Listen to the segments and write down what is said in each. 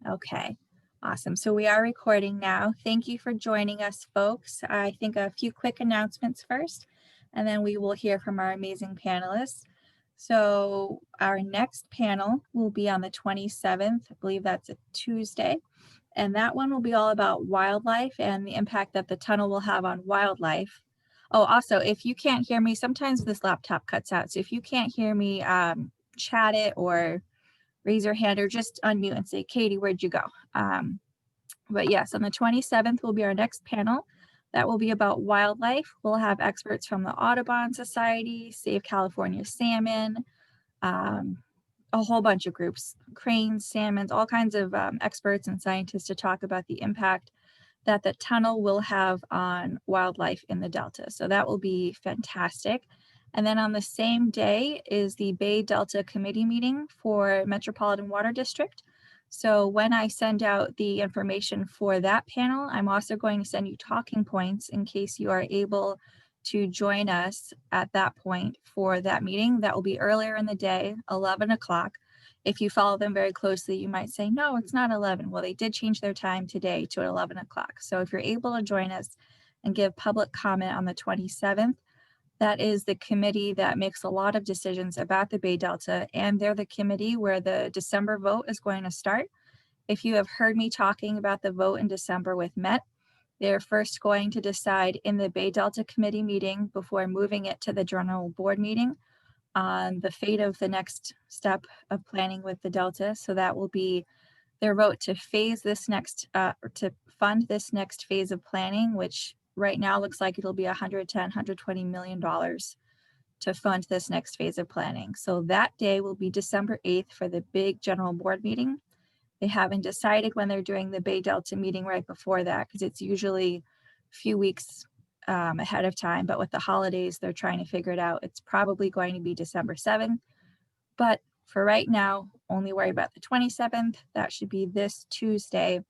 Okay, awesome. So we are recording now. Thank you for joining us, folks. I think a few quick announcements first, and then we will hear from our amazing panelists. So our next panel will be on the 27th. I believe that's a Tuesday. And that one will be all about wildlife and the impact that the tunnel will have on wildlife. Oh, also, if you can't hear me, sometimes this laptop cuts out. So if you can't hear me, chat it or raise your hand or just unmute and say, Katie, where'd you go? But yes, on the 27th will be our next panel. That will be about wildlife. We'll have experts from the Audubon Society, Save California Salmon, a whole bunch of groups, cranes, salmons, all kinds of experts and scientists to talk about the impact that the tunnel will have on wildlife in the Delta. So that will be fantastic. And then on the same day is the Bay Delta Committee meeting for Metropolitan Water District. So when I send out the information for that panel, I'm also going to send you talking points in case you are able to join us at that point for that meeting. That will be earlier in the day, 11 o'clock. If you follow them very closely, you might say, no, it's not 11. Well, they did change their time today to 11 o'clock. So if you're able to join us and give public comment on the 27th, that is the committee that makes a lot of decisions about the Bay Delta, and they're the committee where the December vote is going to start. If you have heard me talking about the vote in December with Met, they're first going to decide in the Bay Delta Committee meeting before moving it to the General Board meeting on the fate of the next step of planning with the Delta. So that will be their vote to phase this next, to fund this next phase of planning, which right now looks like it'll be $110, $120 million to fund this next phase of planning. So that day will be December 8th for the big General Board meeting. They haven't decided when they're doing the Bay Delta meeting right before that, because it's usually a few weeks ahead of time, but with the holidays, they're trying to figure it out. It's probably going to be December 7th, but for right now, only worry about the 27th. That should be this Tuesday.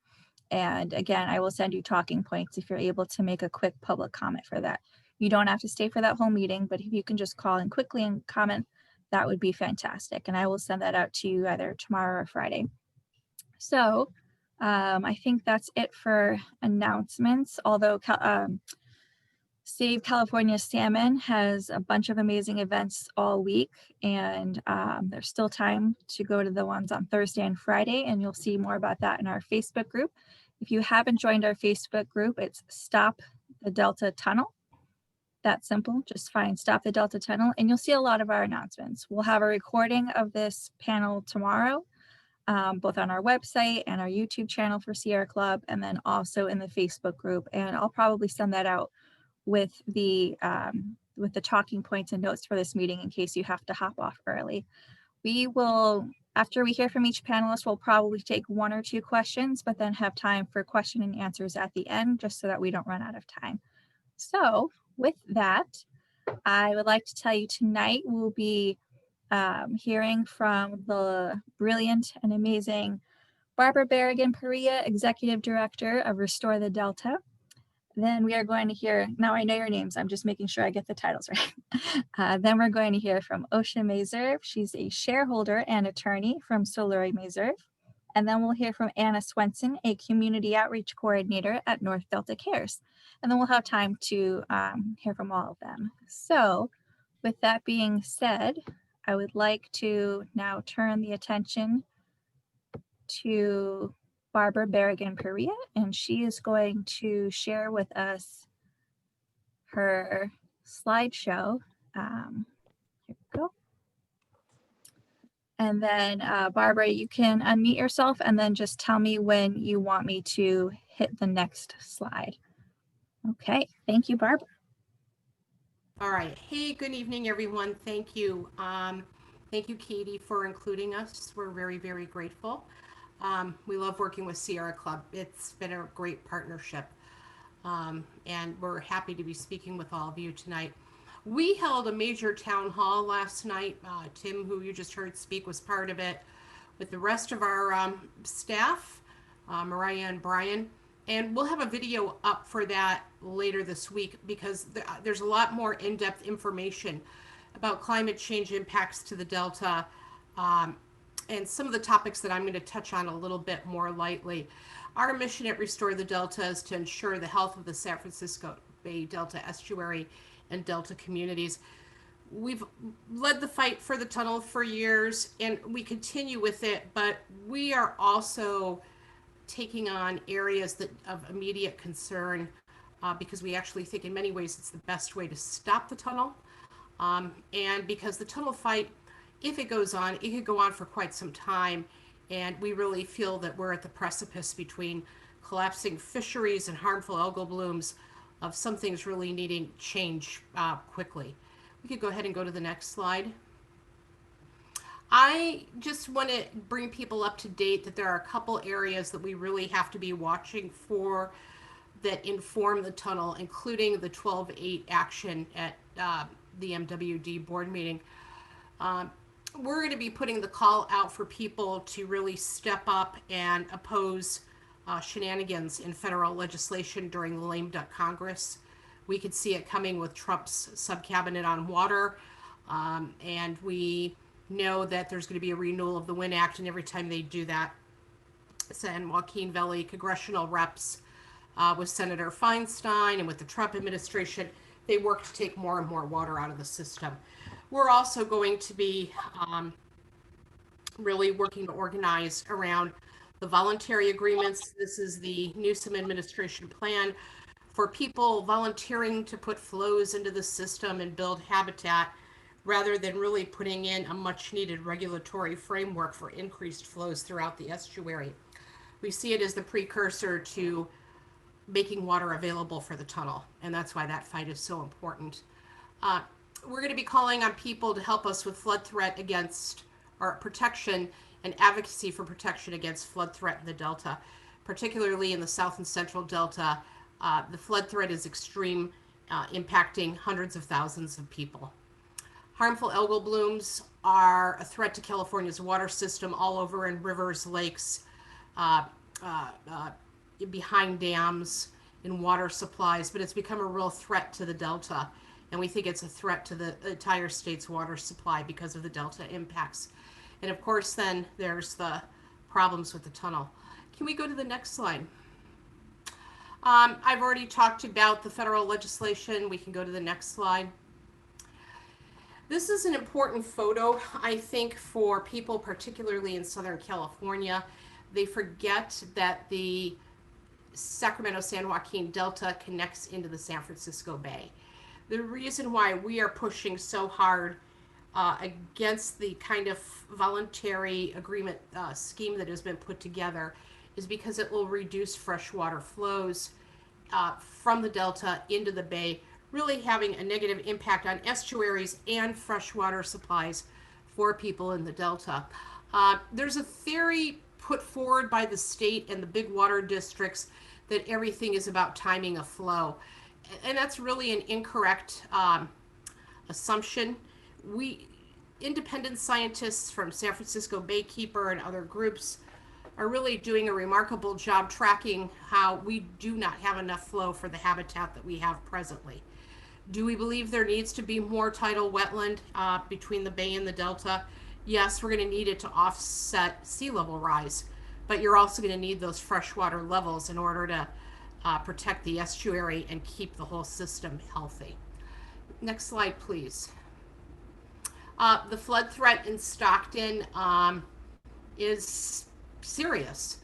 And again, I will send you talking points if you're able to make a quick public comment for that. You don't have to stay for that whole meeting, but if you can just call in quickly and comment, that would be fantastic. And I will send that out to you either tomorrow or Friday. So I think that's it for announcements, although Save California Salmon has a bunch of amazing events all week, and there's still time to go to the ones on Thursday and Friday, and you'll see more about that in our Facebook group. If you haven't joined our Facebook group, it's Stop the Delta Tunnel. That's simple. Just find Stop the Delta Tunnel, and you'll see a lot of our announcements. We'll have a recording of this panel tomorrow, both on our website and our YouTube channel for Sierra Club, and then also in the Facebook group. And I'll probably send that out with the talking points and notes for this meeting in case you have to hop off early. We will, after we hear from each panelist, we'll probably take 1 or 2 questions, but then have time for question and answers at the end, just so that we don't run out of time. So with that, I would like to tell you tonight we'll be hearing from the brilliant and amazing Barbara Barrigan-Parilla, Executive Director of Restore the Delta. Then we are going to hear, now I know your names, I'm just making sure I get the titles right. Then we're going to hear from Osha Meserve. She's a shareholder and attorney from Soluri Meserve. And then we'll hear from Anna Swenson, a community outreach coordinator at North Delta Cares. And then we'll have time to hear from all of them. So with that being said, I would like to now turn the attention to Barbara Barrigan-Perea, and she is going to share with us her slideshow. Here we go. And then Barbara, you can unmute yourself and then just tell me when you want me to hit the next slide. Okay, thank you, Barbara. All right. Hey, good evening, everyone. Thank you. Thank you, Katie, for including us. We're very, very grateful. We love working with Sierra Club. It's been a great partnership. And we're happy to be speaking with all of you tonight. We held a major town hall last night. Tim, who you just heard speak, was part of it with the rest of our staff, Mariah and Brian. And we'll have a video up for that later this week because there's a lot more in-depth information about climate change impacts to the Delta and some of the topics that I'm going to touch on a little bit more lightly. Our mission at Restore the Delta is to ensure the health of the San Francisco Bay Delta estuary and Delta communities. We've led the fight for the tunnel for years, and we continue with it, but we are also taking on areas that of immediate concern, because we actually think in many ways it's the best way to stop the tunnel. And because the tunnel fight, if it goes on, it could go on for quite some time. And we really feel that we're at the precipice between collapsing fisheries and harmful algal blooms of some things really needing change quickly. We could go ahead and go to the next slide. I just want to bring people up to date that there are a couple areas that we really have to be watching for that inform the tunnel, including the 12-8 action at the MWD board meeting. We're going to be putting the call out for people to really step up and oppose shenanigans in federal legislation during the lame duck Congress. We could see it coming with Trump's subcabinet on water, and we know that there's going to be a renewal of the Wynn Act, and every time they do that, San Joaquin Valley congressional reps with Senator Feinstein and with the Trump administration, they work to take more and more water out of the system. We're also going to be really working to organize around the voluntary agreements. This is the Newsom administration plan for people volunteering to put flows into the system and build habitat, rather than really putting in a much needed regulatory framework for increased flows throughout the estuary. We see it as the precursor to making water available for the tunnel, and that's why that fight is so important. We're going to be calling on people to help us with flood threat against, or protection and advocacy for protection against flood threat in the Delta, particularly in the South and Central Delta. The flood threat is extreme, impacting hundreds of thousands of people. Harmful algal blooms are a threat to California's water system all over in rivers, lakes, behind dams, in water supplies, but it's become a real threat to the Delta. And we think it's a threat to the entire state's water supply because of the Delta impacts. And of course, then there's the problems with the tunnel. Can we go to the next slide? I've already talked about the federal legislation. We can go to the next slide. This is an important photo, I think, for people, particularly in Southern California. They forget that the Sacramento-San Joaquin Delta connects into the San Francisco Bay. The reason why we are pushing so hard against the kind of voluntary agreement scheme that has been put together is because it will reduce freshwater flows from the Delta into the Bay, really having a negative impact on estuaries and freshwater supplies for people in the Delta. There's a theory put forward by the state and the big water districts that everything is about timing of flow. And that's really an incorrect assumption. Independent scientists from San Francisco Baykeeper and other groups are really doing a remarkable job tracking how we do not have enough flow for the habitat that we have presently. Do we believe there needs to be more tidal wetland between the Bay and the Delta? Yes, we're going to need it to offset sea level rise, but you're also going to need those freshwater levels in order to protect the estuary and keep the whole system healthy. Next slide, please. The flood threat in Stockton is serious.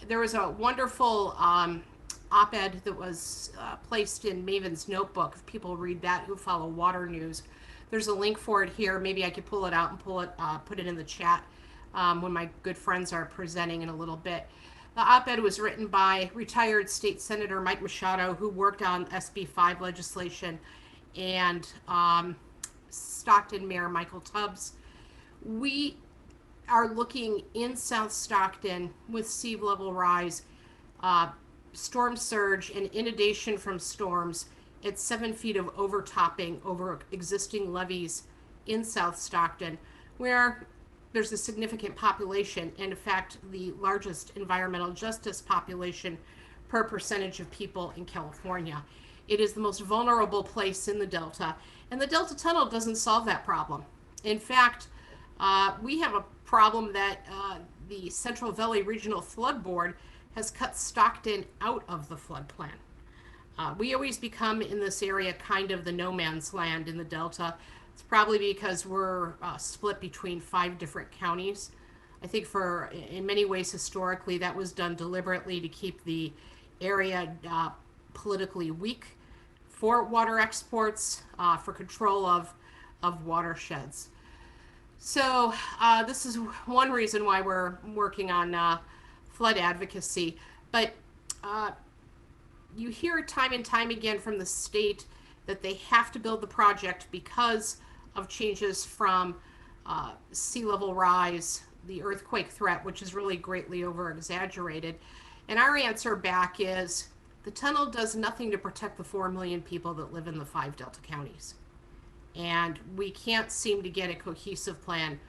There was a wonderful op-ed that was placed in Maven's notebook. If people read that who follow water news, there's a link for it here. Maybe I could pull it out and put it in the chat when my good friends are presenting in a little bit. The op-ed was written by retired State Senator Mike Machado, who worked on SB 5 legislation, and Stockton Mayor Michael Tubbs. We are looking in South Stockton with sea level rise, storm surge, and inundation from storms at 7 feet of overtopping over existing levees in South Stockton, where there's a significant population, and in fact, the largest environmental justice population per percentage of people in California. It is the most vulnerable place in the Delta, and the Delta Tunnel doesn't solve that problem. In fact, we have a problem that the Central Valley Regional Flood Board has cut Stockton out of the flood plan. We always become in this area kind of the no man's land in the Delta. It's probably because we're split between 5 different counties. I think in many ways historically that was done deliberately to keep the area politically weak for water exports, for control of watersheds. So this is one reason why we're working on flood advocacy. But you hear time and time again from the state that they have to build the project because of changes from sea level rise, the earthquake threat, which is really greatly over exaggerated. And our answer back is the tunnel does nothing to protect the 4 million people that live in the 5 Delta counties. And we can't seem to get a cohesive plan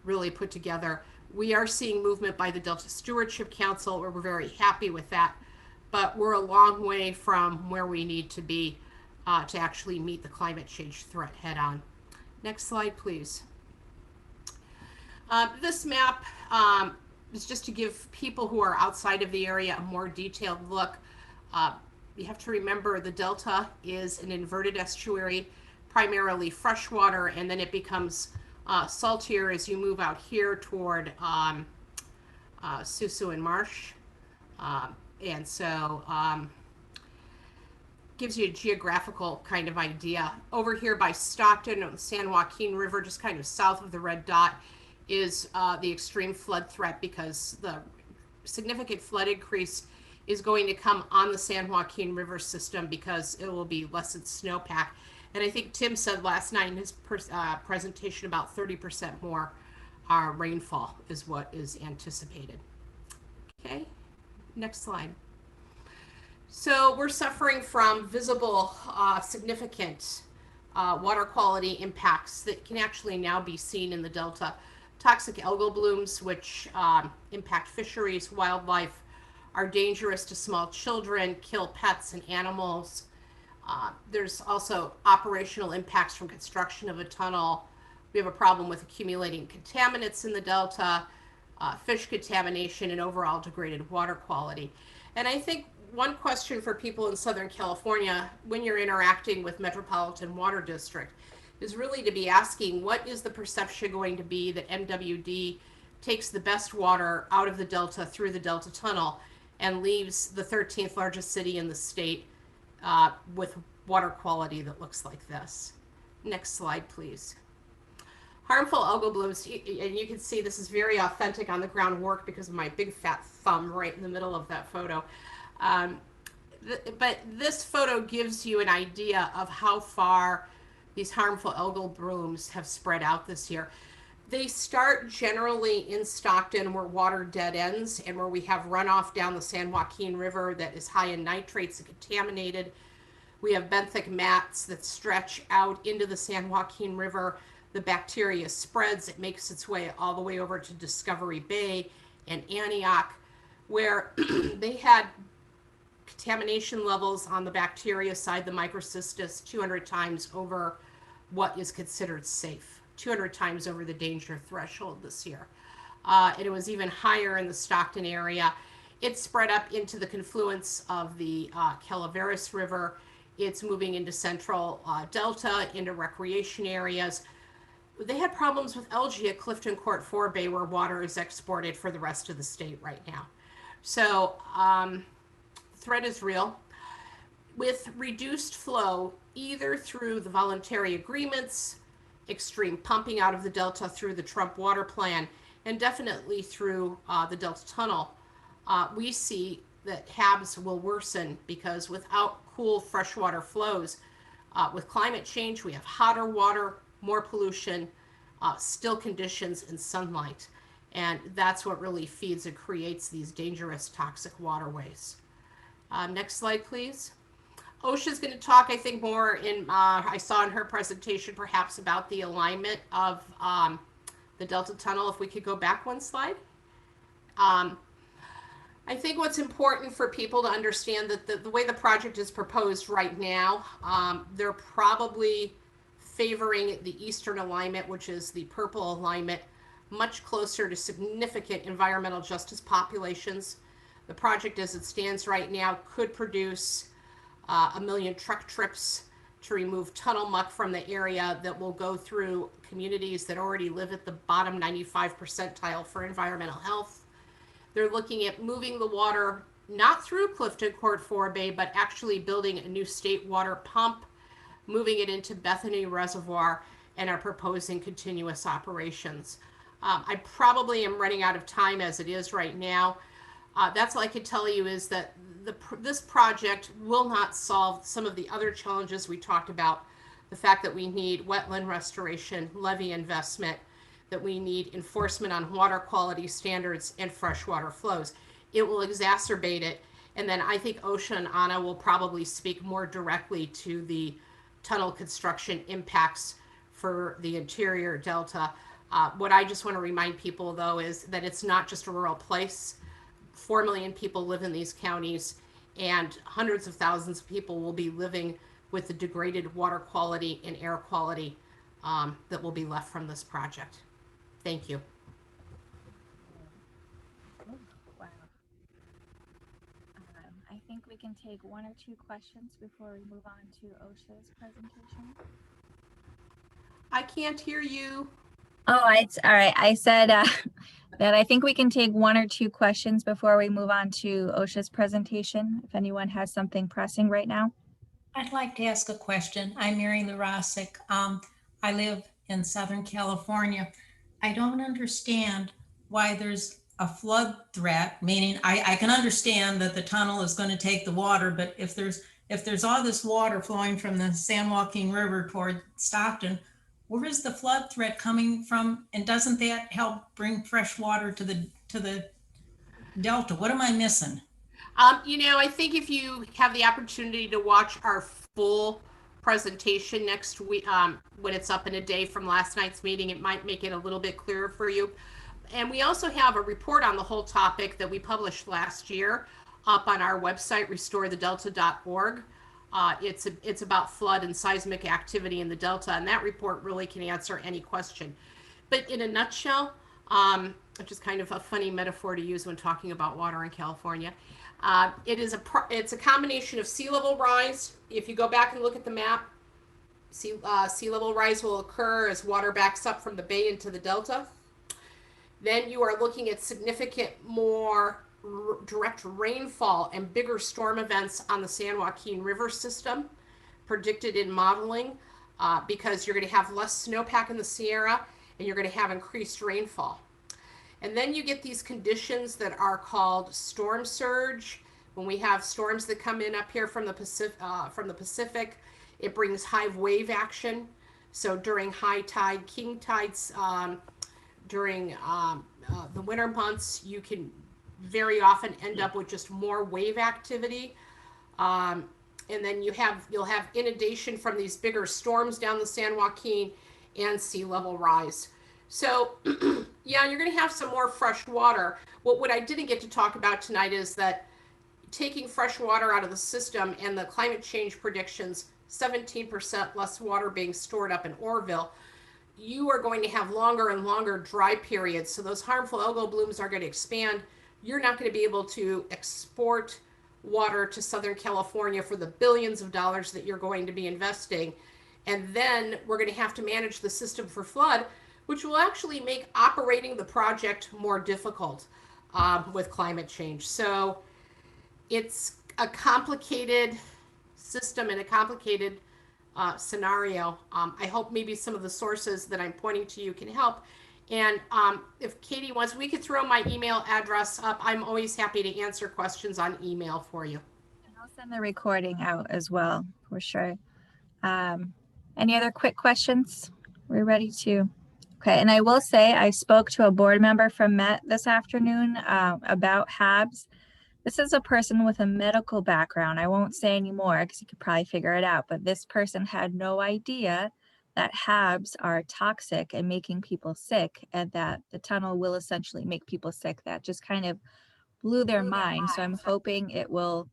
really put together. We are seeing movement by the Delta Stewardship Council, where we're very happy with that, but we're a long way from where we need to be to actually meet the climate change threat head on. Next slide, please. This map is just to give people who are outside of the area a more detailed look. You have to remember the Delta is an inverted estuary, primarily freshwater, and then it becomes saltier as you move out here toward Susu and Marsh. And so gives you a geographical kind of idea. Over here by Stockton on the San Joaquin River, just kind of south of the red dot, is the extreme flood threat, because the significant flood increase is going to come on the San Joaquin River system because it will be lessened snowpack. And I think Tim said last night in his presentation about 30% more rainfall is what is anticipated. Okay, next slide. So we're suffering from visible, significant water quality impacts that can actually now be seen in the Delta. Toxic algal blooms, which impact fisheries, wildlife, are dangerous to small children, kill pets and animals. There's also operational impacts from construction of a tunnel. We have a problem with accumulating contaminants in the Delta, fish contamination, and overall degraded water quality. And I think one question for people in Southern California when you're interacting with Metropolitan Water District is really to be asking, what is the perception going to be that MWD takes the best water out of the Delta through the Delta Tunnel and leaves the 13th largest city in the state with water quality that looks like this. Next slide, please. Harmful algal blooms, and you can see this is very authentic on the ground work because of my big fat thumb right in the middle of that photo. But this photo gives you an idea of how far these harmful algal blooms have spread out this year. They start generally in Stockton, where water dead ends and where we have runoff down the San Joaquin River that is high in nitrates and contaminated. We have benthic mats that stretch out into the San Joaquin River. The bacteria spreads, it makes its way all the way over to Discovery Bay and Antioch, where they had contamination levels on the bacteria side, the microcystis, 200 times over what is considered safe, 200 times over the danger threshold this year. And it was even higher in the Stockton area. It spread up into the confluence of the Calaveras River. It's moving into central Delta, into recreation areas. They had problems with algae at Clifton Court 4 Bay, where water is exported for the rest of the state right now. So threat is real. With reduced flow, either through the voluntary agreements, extreme pumping out of the Delta through the Trump water plan, and definitely through the Delta Tunnel, we see that HABs will worsen, because without cool freshwater flows, with climate change, we have hotter water, more pollution, still conditions, and sunlight. And that's what really feeds and creates these dangerous toxic waterways. Next slide, please. Osha's going to talk, I think, more in, I saw in her presentation, perhaps about the alignment of the Delta Tunnel. If we could go back one slide. I think what's important for people to understand that the way the project is proposed right now, they're probably favoring the eastern alignment, which is the purple alignment, much closer to significant environmental justice populations. The project as it stands right now could produce 1 million truck trips to remove tunnel muck from the area that will go through communities that already live at the bottom 95 percentile for environmental health. They're looking at moving the water not through Clifton Court 4 Bay, but actually building a new state water pump, moving it into Bethany Reservoir, and are proposing continuous operations. I probably am running out of time as it is right now. That's all I can tell you is that this project will not solve some of the other challenges we talked about. The fact that we need wetland restoration, levee investment, that we need enforcement on water quality standards and freshwater flows. It will exacerbate it. And then I think Osha and Anna will probably speak more directly to the tunnel construction impacts for the interior delta. What I just want to remind people, though, is that it's not just a rural place. 4 million people live in these counties, and hundreds of thousands of people will be living with the degraded water quality and air quality that will be left from this project. Thank you. Wow. I think we can take 1 or 2 questions before we move on to Osha's presentation. I can't hear you. Oh, all right. I said that I think we can take 1 or 2 questions before we move on to Osha's presentation, if anyone has something pressing right now. I'd like to ask a question. I'm Mary Larosic. I live in Southern California. I don't understand why there's a flood threat, meaning I can understand that the tunnel is going to take the water, but if there's all this water flowing from the San Joaquin River toward Stockton, where is the flood threat coming from? And doesn't that help bring fresh water to the delta? What am I missing? I think if you have the opportunity to watch our full presentation next week, when it's up in a day from last night's meeting, it might make it a little bit clearer for you. And we also have a report on the whole topic that we published last year up on our website, restorethedelta.org. It's about flood and seismic activity in the Delta, and that report really can answer any question. But in a nutshell, which is kind of a funny metaphor to use when talking about water in California, it's a combination of sea level rise. If you go back and look at the map, sea level rise will occur as water backs up from the bay into the delta. Then you are looking at significant more direct rainfall and bigger storm events on the San Joaquin River system predicted in modeling, because you're going to have less snowpack in the Sierra and you're going to have increased rainfall. And then you get these conditions that are called storm surge. When we have storms that come in up here from the Pacific, it brings high wave action. So during high tide, king tides, during the winter months, you can very often end up with just more wave activity. And then you'll have inundation from these bigger storms down the San Joaquin and sea level rise. So yeah, you're going to have some more fresh water. What I didn't get to talk about tonight is that taking fresh water out of the system and the climate change predictions, 17% less water being stored up in Orville, you are going to have longer and longer dry periods. So those harmful algal blooms are going to expand. You're not going to be able to export water to Southern California for the billions of dollars that you're going to be investing. And then we're going to have to manage the system for flood, which will actually make operating the project more difficult with climate change. So it's a complicated system and a complicated scenario. I hope maybe some of the sources that I'm pointing to you can help. And if Katie wants, we could throw my email address up. I'm always happy to answer questions on email for you. And I'll send the recording out as well, for sure. Any other quick questions? We're ready to. Okay, and I will say I spoke to a board member from Met this afternoon about HABs. This is a person with a medical background. I won't say any more because you could probably figure it out, but this person had no idea that HABs are toxic and making people sick, and that the tunnel will essentially make people sick. That just kind of blew their mind. So I'm hoping it will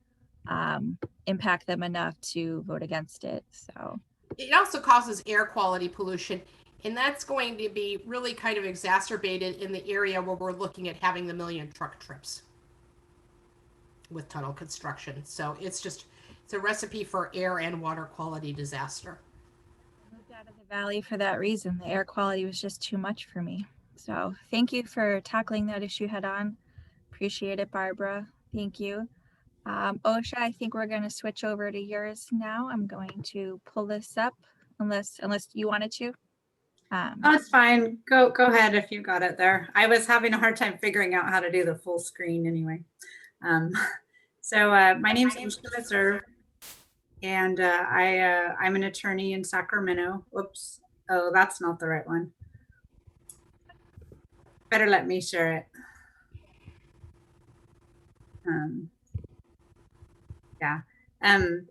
impact them enough to vote against it. So it also causes air quality pollution. And that's going to be really kind of exacerbated in the area where we're looking at having the 1,000,000 truck trips with tunnel construction. So it's a recipe for air and water quality disaster. I moved out of the valley for that reason. The air quality was just too much for me. So thank you for tackling that issue head on. Appreciate it, Barbara. Thank you. Osha, I think we're going to switch over to yours now. I'm going to pull this up unless you wanted to. Oh, it's fine. Go ahead if you got it there. I was having a hard time figuring out how to do the full screen anyway. My name's Osha Meserve, and I'm an attorney in Sacramento. Whoops. Oh, that's not the right one. Better let me share it. Yeah. I've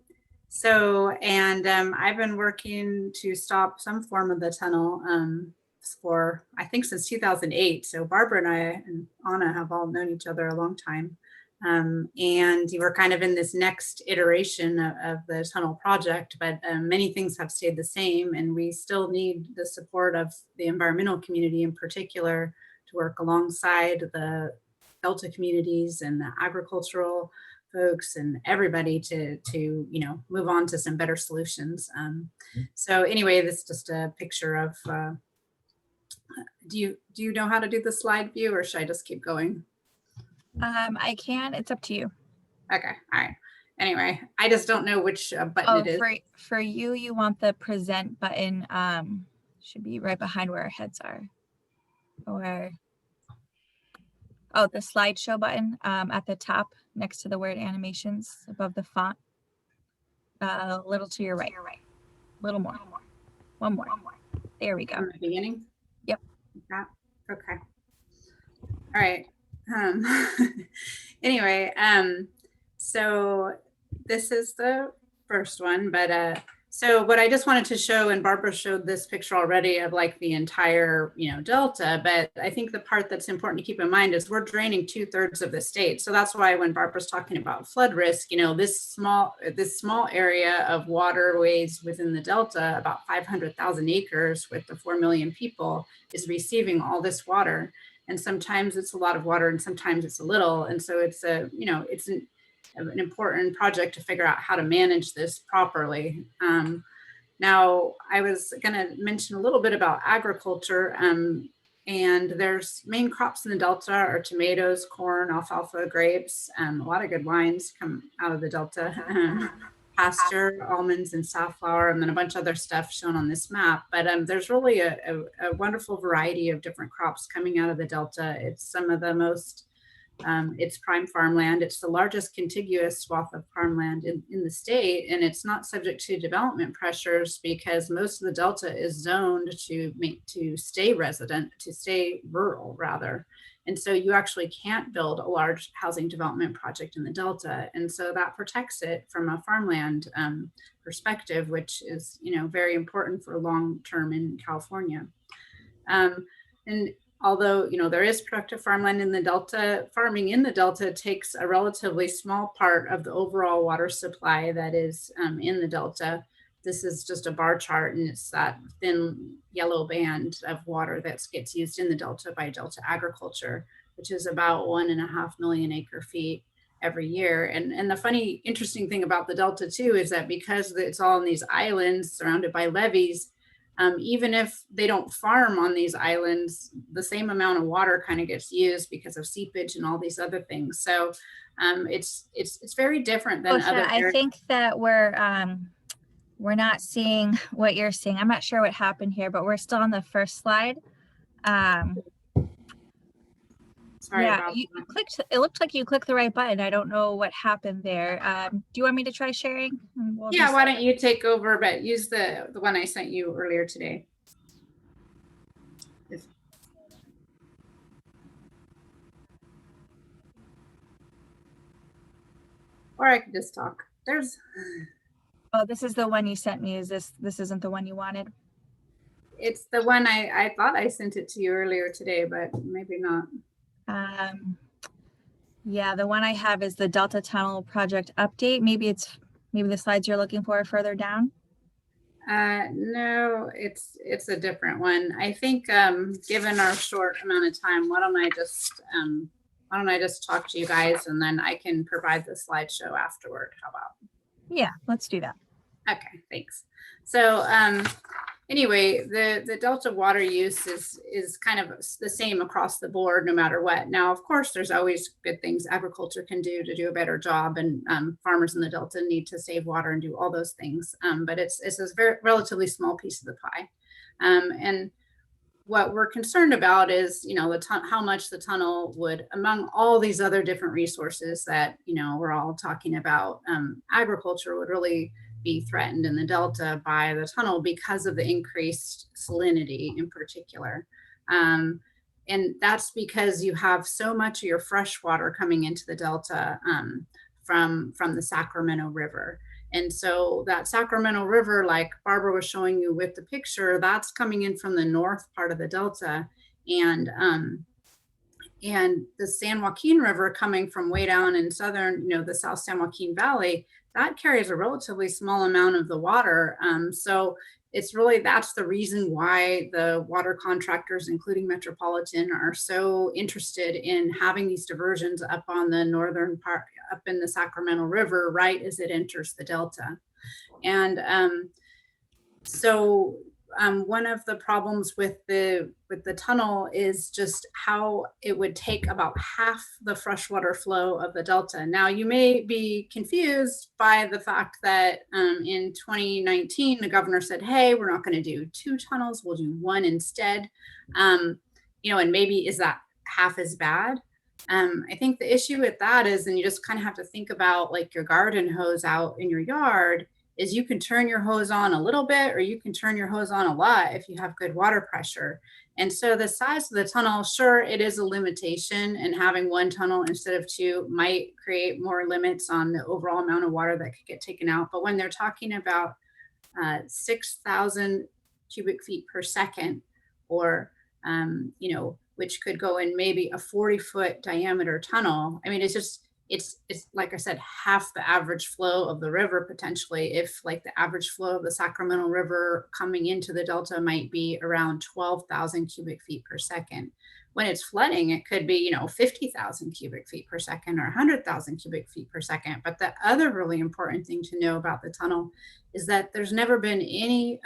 been working to stop some form of the tunnel for, I think, since 2008. So Barbara and I and Anna have all known each other a long time. And we're kind of in this next iteration of the tunnel project, but many things have stayed the same, and we still need the support of the environmental community in particular to work alongside the Delta communities and the agricultural folks and everybody to move on to some better solutions. So anyway, this is just a picture of, do you know how to do the slide view, or should I just keep going? I can, it's up to you. Okay, all right. Anyway, I just don't know which button it is. For you want the present button, should be right behind where our heads are. The slideshow button at the top next to the word animations above the font. A little to your right. A little more. One more. There we go. From the beginning? Yep. Okay. All right. Anyway, so this is the first one, but so what I just wanted to show, and Barbara showed this picture already of like the entire, delta, but I think the part that's important to keep in mind is we're draining 2/3 of the state. So that's why when Barbara's talking about flood risk, this small area of waterways within the delta, about 500,000 acres with the 4 million people, is receiving all this water. And sometimes it's a lot of water and sometimes it's a little. And so it's it's an important project to figure out how to manage this properly. Now, I was going to mention a little bit about agriculture, and there's main crops in the Delta are tomatoes, corn, alfalfa, grapes, a lot of good wines come out of the Delta, pasture, almonds, and safflower, and then a bunch of other stuff shown on this map. But there's really a wonderful variety of different crops coming out of the Delta. It's some of the most it's prime farmland. It's the largest contiguous swath of farmland in the state, and it's not subject to development pressures because most of the Delta is zoned to stay resident, to stay rural rather. And so you actually can't build a large housing development project in the Delta. And so that protects it from a farmland perspective, which is, very important for long-term in California. And although, there is productive farmland in the Delta, farming in the Delta takes a relatively small part of the overall water supply that is in the Delta. This is just a bar chart, and it's that thin yellow band of water that gets used in the Delta by Delta agriculture, which is about 1.5 million acre feet every year. And the funny, interesting thing about the Delta too is that because it's all on these islands surrounded by levees, even if they don't farm on these islands, the same amount of water kind of gets used because of seepage and all these other things. So it's very different than Osha, other areas. I think that we're not seeing what you're seeing. I'm not sure what happened here, but we're still on the first slide. Sorry yeah, about you that. clicked. It looked like you clicked the right button. I don't know what happened there. Do you want me to try sharing? Yeah, why don't you take over, but use the one I sent you earlier today. Or I could just talk. Oh, this is the one you sent me. This isn't the one you wanted? It's the one I thought I sent it to you earlier today, but maybe not. Yeah, the one I have is the Delta Tunnel project update. Maybe the slides you're looking for are further down. No, it's a different one. I think given our short amount of time, why don't I just talk to you guys and then I can provide the slideshow afterward. How about? Yeah, let's do that. Okay, thanks. So anyway, the delta water use is kind of the same across the board, no matter what. Now, of course, there's always good things agriculture can do a better job, and farmers in the delta need to save water and do all those things. But it's a very relatively small piece of the pie. And what we're concerned about is, how much the tunnel would, among all these other different resources that, we're all talking about, agriculture would really be threatened in the delta by the tunnel because of the increased salinity in particular. And that's because you have so much of your fresh water coming into the delta from the Sacramento River. And so that Sacramento River, like Barbara was showing you with the picture, that's coming in from the north part of the delta. And the San Joaquin River coming from way down in southern, the South San Joaquin Valley, that carries a relatively small amount of the water. So it's really, that's the reason why the water contractors, including Metropolitan, are so interested in having these diversions up on the northern part, up in the Sacramento River, right as it enters the delta. And one of the problems with the tunnel is just how it would take about half the freshwater flow of the delta. Now, you may be confused by the fact that in 2019, the governor said, hey, we're not going to do 2 tunnels, we'll do 1 instead. And maybe is that half as bad? I think the issue with that is, and you just kind of have to think about like your garden hose out in your yard, is you can turn your hose on a little bit or you can turn your hose on a lot if you have good water pressure. And so the size of the tunnel, sure, it is a limitation, and having 1 tunnel instead of 2 might create more limits on the overall amount of water that could get taken out. But when they're talking about 6,000 cubic feet per second, or, which could go in maybe a 40-foot diameter tunnel, I mean, it's like I said, half the average flow of the river potentially, if like the average flow of the Sacramento River coming into the delta might be around 12,000 cubic feet per second. When it's flooding, it could be, 50,000 cubic feet per second or 100,000 cubic feet per second. But the other really important thing to know about the tunnel is that there's never been any,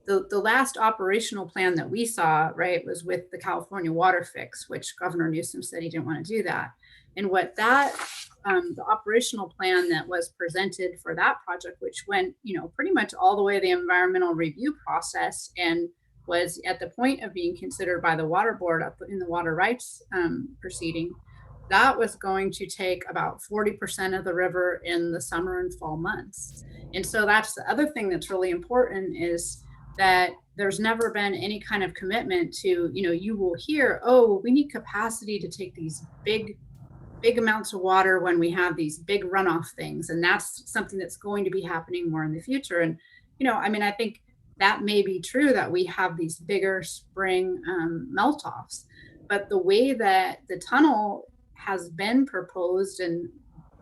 the last operational plan that we saw, right, was with the California water fix, which Governor Newsom said he didn't want to do that. And what that, the operational plan that was presented for that project, which went, pretty much all the way the environmental review process and was at the point of being considered by the water board up in the water rights proceeding, that was going to take about 40% of the river in the summer and fall months. And so that's the other thing that's really important, is that there's never been any kind of commitment to, you will hear, oh, we need capacity to take these big amounts of water when we have these big runoff things. And that's something that's going to be happening more in the future. And, I think that may be true that we have these bigger spring melt-offs, but the way that the tunnel has been proposed, and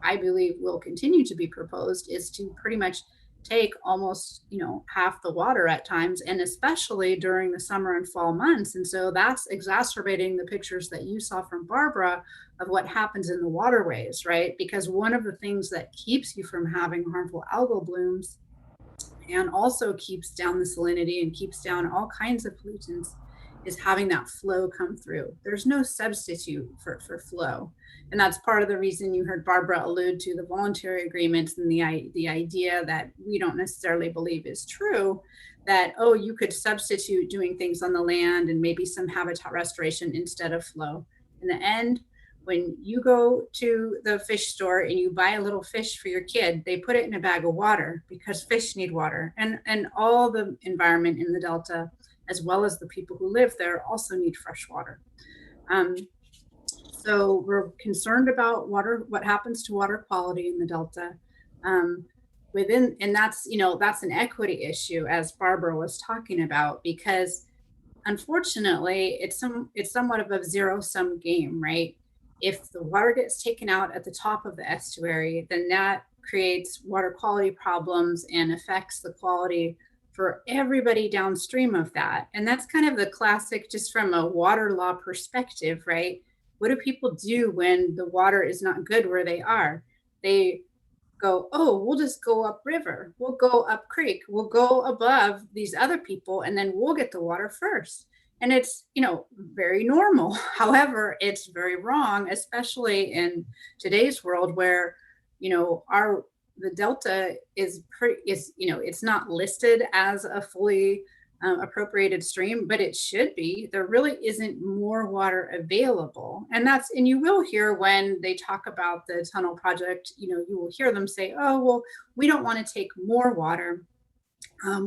I believe will continue to be proposed, is to pretty much take almost, half the water at times, and especially during the summer and fall months. And so that's exacerbating the pictures that you saw from Barbara of what happens in the waterways, right? Because one of the things that keeps you from having harmful algal blooms and also keeps down the salinity and keeps down all kinds of pollutants is having that flow come through. There's no substitute for flow. And that's part of the reason you heard Barbara allude to the voluntary agreements and the idea that we don't necessarily believe is true, that, oh, you could substitute doing things on the land and maybe some habitat restoration instead of flow. In the end, when you go to the fish store and you buy a little fish for your kid, they put it in a bag of water because fish need water, and all the environment in the delta, as well as the people who live there, also need fresh water. So we're concerned about water, what happens to water quality in the delta. And that's, that's an equity issue, as Barbara was talking about, because unfortunately it's somewhat of a zero-sum game, right? If the water gets taken out at the top of the estuary, then that creates water quality problems and affects the quality for everybody downstream of that. And that's kind of the classic, just from a water law perspective, right? What do people do when the water is not good where they are? They go, oh, we'll just go upriver, we'll go up creek, we'll go above these other people, and then we'll get the water first. And it's, very normal. However, it's very wrong, especially in today's world where, the delta is it's not listed as a fully appropriated stream, but it should be. There really isn't more water available. And you will hear when they talk about the tunnel project, you will hear them say, oh, well, we don't want to take more water.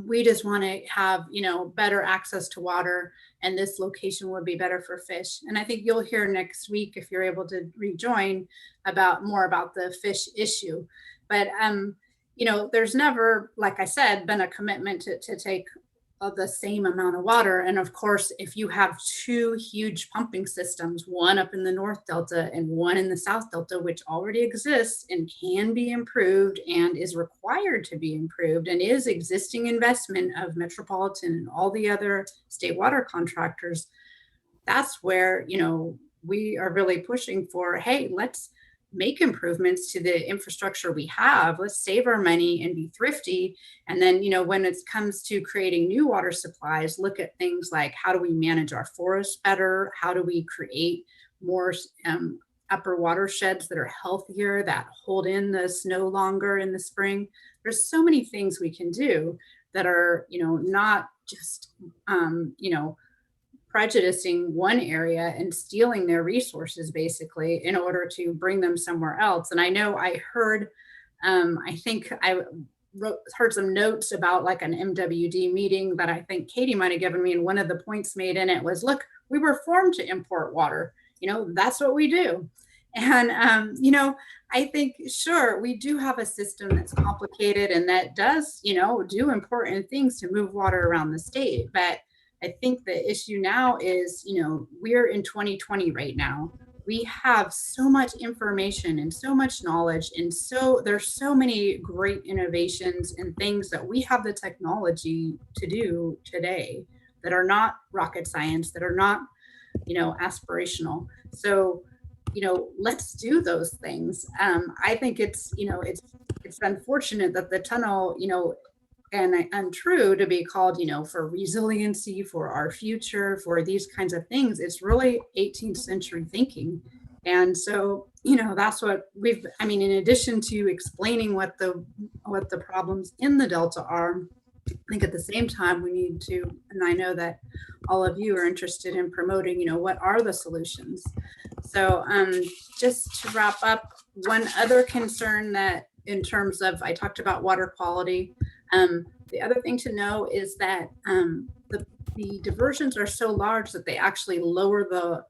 We just want to have, better access to water, and this location would be better for fish. And I think you'll hear next week, if you're able to rejoin, more about the fish issue. But, there's never, like I said, been a commitment to take the same amount of water. And of course, if you have two huge pumping systems, one up in the North Delta and one in the South Delta, which already exists and can be improved and is required to be improved and is existing investment of Metropolitan and all the other state water contractors, that's where, we are really pushing for, hey, let's make improvements to the infrastructure we have. Let's save our money and be thrifty. And then, when it comes to creating new water supplies, look at things like, how do we manage our forests better? How do we create more upper watersheds that are healthier, that hold in the snow longer in the spring? There's so many things we can do that are, not just, prejudicing one area and stealing their resources basically in order to bring them somewhere else. And I know I heard, I think I heard some notes about like an MWD meeting that I think Katie might have given me. And one of the points made in it was, look, we were formed to import water. That's what we do. And, I think, sure, we do have a system that's complicated and that does, do important things to move water around the state. But I think the issue now is, we're in 2020 right now. We have so much information and so much knowledge. And so there's so many great innovations and things that we have the technology to do today that are not rocket science, that are not, aspirational. So, let's do those things. I think it's unfortunate that the tunnel, and untrue to be called, for resiliency, for our future, for these kinds of things. It's really 18th century thinking. And so, that's what in addition to explaining what the problems in the Delta are, I think at the same time we need to, and I know that all of you are interested in promoting, what are the solutions? So just to wrap up, one other concern that in terms of, I talked about water quality. The other thing to know is that the diversions are so large that they actually lower the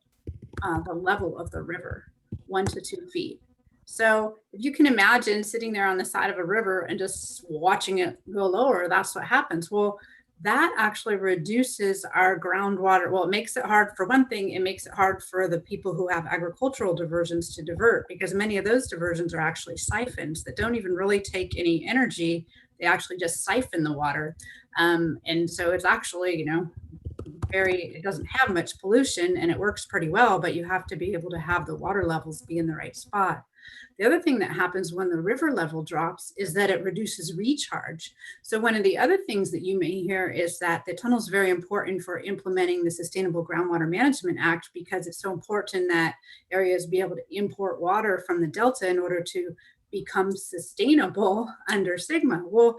level of the river 1 to 2 feet. So if you can imagine sitting there on the side of a river and just watching it go lower, that's what happens. Well, that actually reduces our groundwater. Well, it makes it hard, for one thing, it makes it hard for the people who have agricultural diversions to divert, because many of those diversions are actually siphons that don't even really take any energy. They actually just siphon the water. And so it's actually, it doesn't have much pollution and it works pretty well, but you have to be able to have the water levels be in the right spot. The other thing that happens when the river level drops is that it reduces recharge. So one of the other things that you may hear is that the tunnel is very important for implementing the Sustainable Groundwater Management Act, because it's so important that areas be able to import water from the Delta in order to become sustainable under SGMA. Well,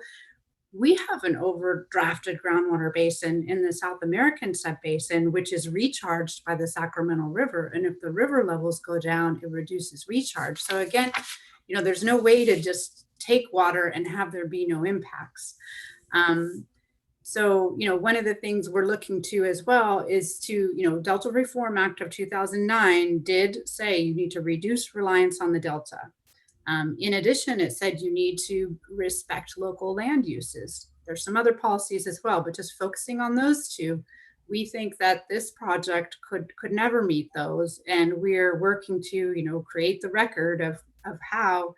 we have an overdrafted groundwater basin in the South American subbasin, which is recharged by the Sacramento River. And if the river levels go down, it reduces recharge. So again, there's no way to just take water and have there be no impacts. So, one of the things we're looking to as well is to, Delta Reform Act of 2009 did say you need to reduce reliance on the Delta. In addition, it said you need to respect local land uses. There's some other policies as well, but just focusing on those two, we think that this project could never meet those. And we're working to, create the record of how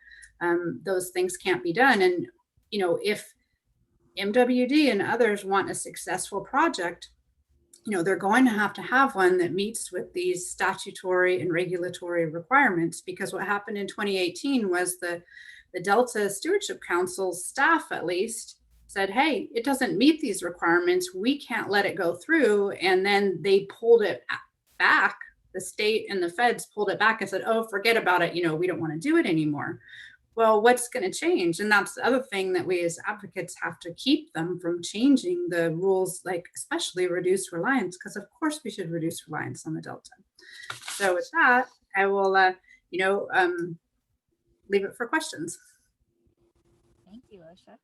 those things can't be done. And, you know, if MWD and others want a successful project, you know, they're going to have one that meets with these statutory and regulatory requirements, because what happened in 2018 was the Delta Stewardship Council's staff, at least, said, hey, it doesn't meet these requirements. We can't let it go through. And then they pulled it back. The state and the feds pulled it back and said, oh, forget about it. You know, we don't want to do it anymore. Well, what's going to change? And that's the other thing that we as advocates have to keep them from changing the rules, like especially reduced reliance, because of course we should reduce reliance on the Delta. So with that, I will, leave it for questions. Thank you, Osha.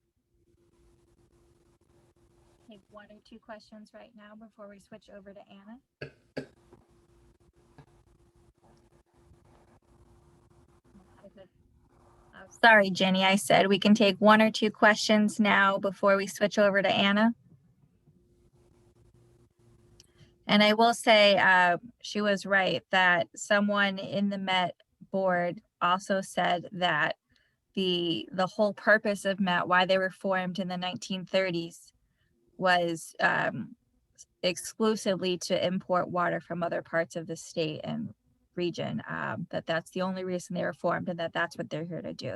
Take 1 or 2 questions right now before we switch over to Anna. Sorry, Jenny, I said we can take 1 or 2 questions now before we switch over to Anna. And I will say she was right that someone in the Met board also said that the whole purpose of Met, why they were formed in the 1930s, was exclusively to import water from other parts of the state and region, that's the only reason they were formed, and that's what they're here to do.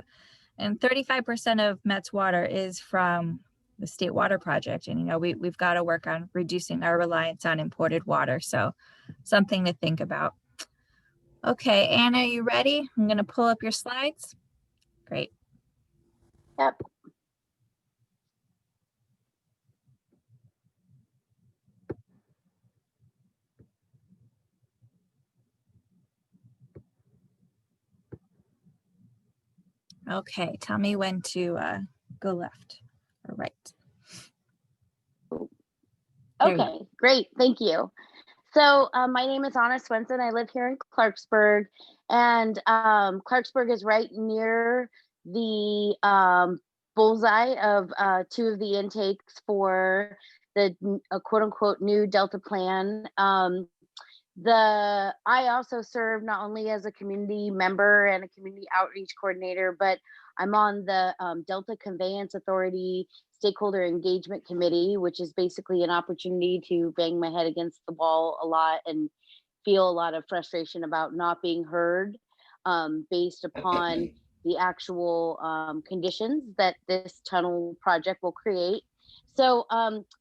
And 35% of Met's water is from the State Water Project. And, you know, we've got to work on reducing our reliance on imported water. So something to think about. Okay, Anna, are you ready? I'm going to pull up your slides. Great. Yep. Okay, tell me when to go left or right. Okay, great. Thank you. So my name is Anna Swenson. I live here in Clarksburg, and Clarksburg is right near the bullseye of 2 of the intakes for the quote unquote new Delta plan. I also serve not only as a community member and a community outreach coordinator, but I'm on the Delta Conveyance Authority Stakeholder Engagement Committee, which is basically an opportunity to bang my head against the wall a lot and feel a lot of frustration about not being heard based upon the actual conditions that this tunnel project will create. So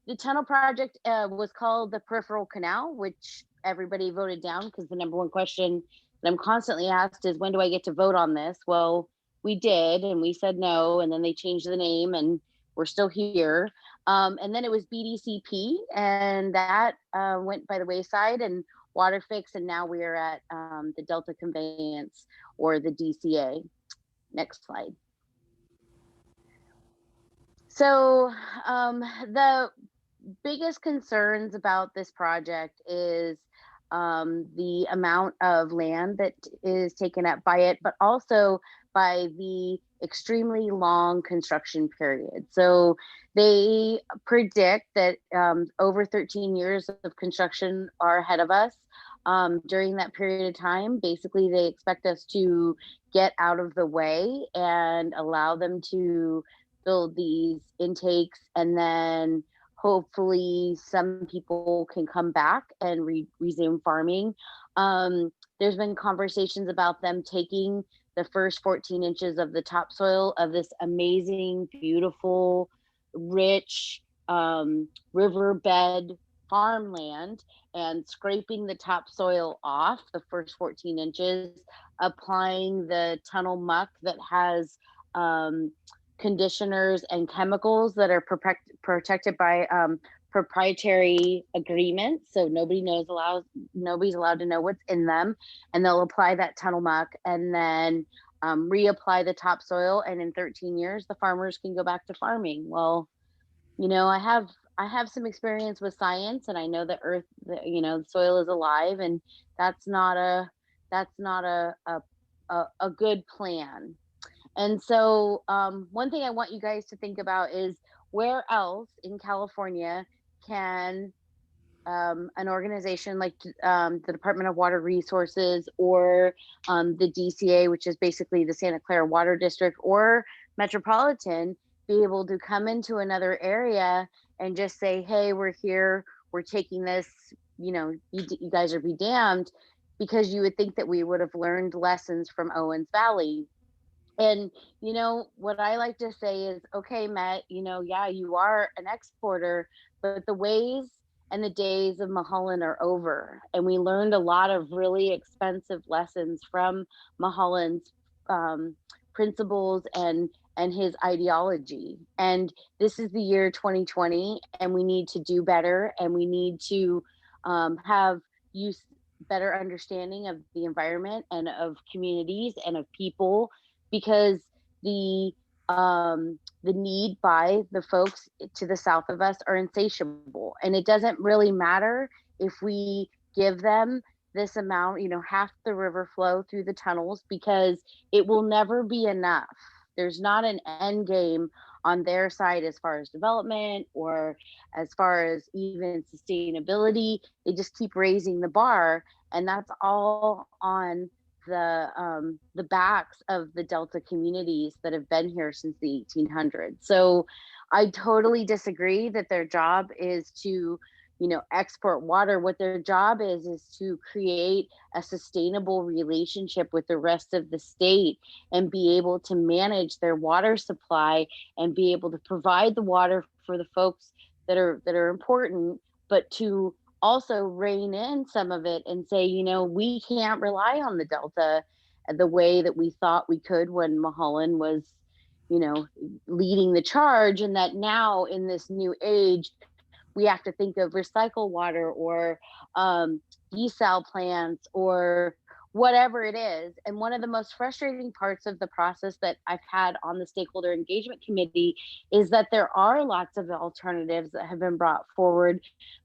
the tunnel project was called the Peripheral Canal, which everybody voted down, because the #1 question that I'm constantly asked is, when do I get to vote on this? Well, we did, and we said no, and then they changed the name, and we're still here. And then it was BDCP, and that went by the wayside, and Water Fix, and now we are at the Delta Conveyance, or the DCA. Next slide. So the biggest concerns about this project is the amount of land that is taken up by it, but also by the extremely long construction period. So they predict that over 13 years of construction are ahead of us. During that period of time, basically they expect us to get out of the way and allow them to build these intakes, and then hopefully some people can come back and resume farming. There's been conversations about them taking the first 14 inches of the topsoil of this amazing, beautiful, rich riverbed farmland and scraping the topsoil off the first 14 inches, applying the tunnel muck that has conditioners and chemicals that are protected by proprietary agreements, so nobody's allowed to know what's in them, and they'll apply that tunnel muck and then reapply the topsoil, and in 13 years the farmers can go back to farming. Well, you know, I have some experience with science, and I know that the soil is alive, and that's not a good plan. And so one thing I want you guys to think about is, where else in California can an organization like the Department of Water Resources, or the DCA, which is basically the Santa Clara Water District, or Metropolitan, be able to come into another area and just say, hey, we're here, we're taking this, you guys are be damned, because you would think that we would have learned lessons from Owens Valley. And what I like to say is, okay, Met, yeah, you are an exporter, but the ways and the days of Mulholland are over. And we learned a lot of really expensive lessons from Mulholland's principles and his ideology. And this is the year 2020, and we need to do better, and we need to have use better understanding of the environment and of communities and of people, because the need by the folks to the south of us are insatiable. And it doesn't really matter if we give them this amount, half the river flow through the tunnels, because it will never be enough. There's not an end game on their side as far as development or as far as even sustainability. They just keep raising the bar, and that's all on the backs of the Delta communities that have been here since the 1800s. So I totally disagree that their job is to export water. What their job is to create a sustainable relationship with the rest of the state and be able to manage their water supply and be able to provide the water for the folks that are important, but to also rein in some of it and say, we can't rely on the Delta the way that we thought we could when Mulholland was, leading the charge. And that now in this new age, we have to think of recycled water or desal plants or whatever it is. And one of the most frustrating parts of the process that I've had on the Stakeholder Engagement Committee is that there are lots of alternatives that have been brought forward,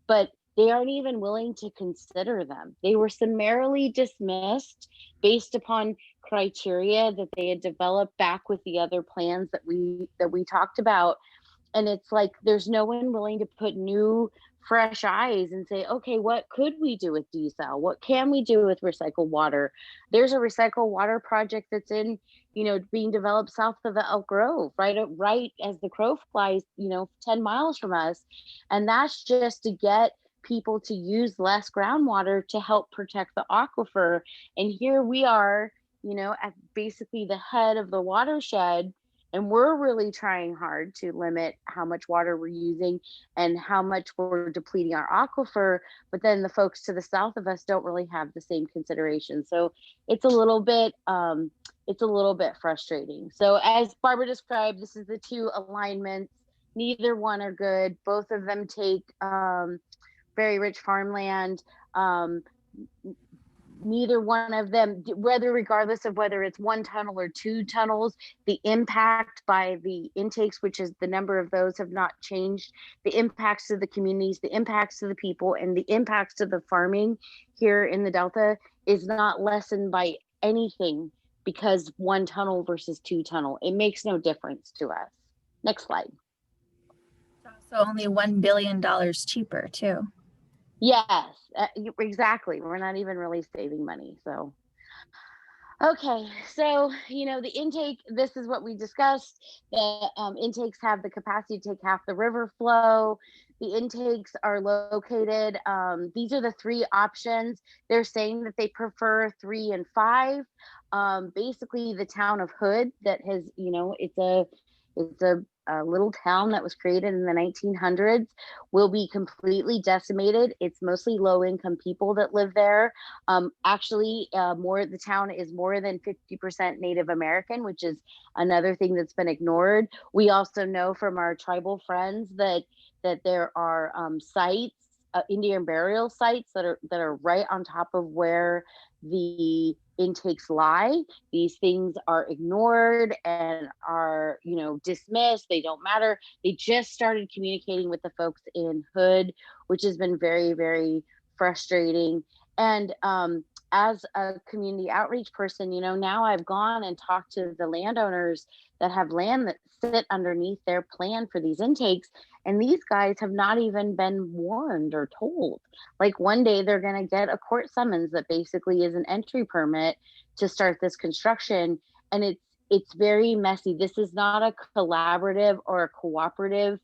but they aren't even willing to consider them. They were summarily dismissed based upon criteria that they had developed back with the other plans that we talked about. And it's like, there's no one willing to put new, fresh eyes and say, okay, what could we do with desal? What can we do with recycled water? There's a recycled water project that's being developed south of the Elk Grove, right as the crow flies, 10 miles from us. And that's just to get people to use less groundwater to help protect the aquifer. And here we are, at basically the head of the watershed, and we're really trying hard to limit how much water we're using and how much we're depleting our aquifer. But then the folks to the south of us don't really have the same consideration. So it's a little bit frustrating. So as Barbara described, this is the two alignments. Neither one are good. Both of them take very rich farmland. Neither one of them, regardless of whether it's one tunnel or two tunnels, the impact by the intakes, which is the number of those, have not changed. The impacts to the communities, the impacts to the people, and the impacts to the farming here in the Delta is not lessened by anything because one tunnel versus two tunnel. It makes no difference to us. Next slide. It's also only $1 billion cheaper too. Yes, exactly. We're not even really saving money. So, okay. So, the intake, this is what we discussed. The intakes have the capacity to take half the river flow. The intakes are located. These are the three options. They're saying that they prefer 3 and 5. Basically, the town of Hood that has, it's a little town that was created in the 1900s will be completely decimated. It's mostly low-income people that live there. The town is more than 50% Native American, which is another thing that's been ignored. We also know from our tribal friends that there are sites, Indian burial sites that are right on top of where the intakes lie. These things are ignored and are, dismissed. They don't matter. They just started communicating with the folks in Hood, which has been very, very frustrating. And as a community outreach person, you know, now I've gone and talked to the landowners that have land that sit underneath their plan for these intakes. And these guys have not even been warned or told. Like one day they're going to get a court summons that basically is an entry permit to start this construction. And it's very messy. This is not a collaborative or a cooperative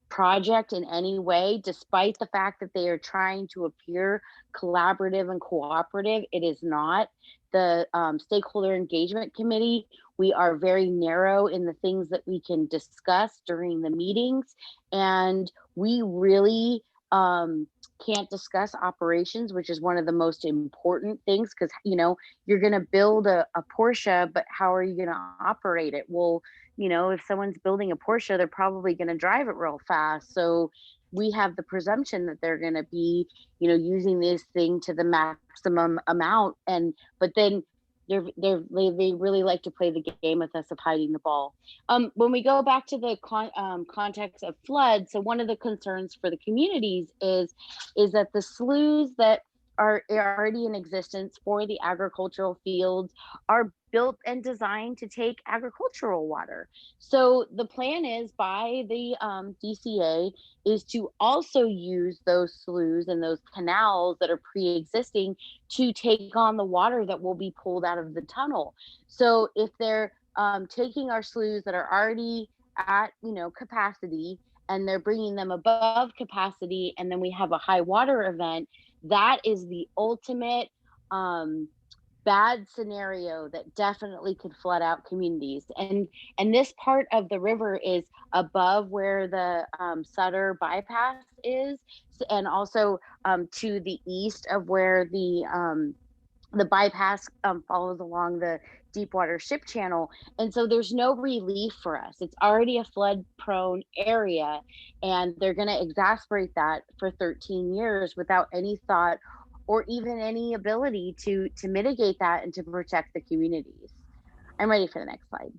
project in any way, despite the fact that they are trying to appear collaborative and cooperative. It is not. The Stakeholder Engagement Committee, we are very narrow in the things that we can discuss during the meetings, and we really can't discuss operations, which is one of the most important things, because, you know, you're going to build a Porsche, but how are you going to operate it? Well, you know, if someone's building a Porsche, they're probably going to drive it real fast. So we have the presumption that they're going to be, you know, using this thing to the maximum amount. But then they really like to play the game with us of hiding the ball. When we go back to the context of flood, so one of the concerns for the communities is that the sloughs that are already in existence for the agricultural fields are built and designed to take agricultural water. So the plan is by the DCA is to also use those sloughs and those canals that are pre-existing to take on the water that will be pulled out of the tunnel. So if they're taking our sloughs that are already at, you know, capacity, and they're bringing them above capacity, and then we have a high water event, that is the ultimate bad scenario that definitely could flood out communities. And this part of the river is above where the Sutter bypass is, and also to the east of where the bypass follows along the Deepwater Ship Channel. And so there's no relief for us. It's already a flood prone area, and they're going to exacerbate that for 13 years without any thought or even any ability to mitigate that and to protect the communities. I'm ready for the next slide.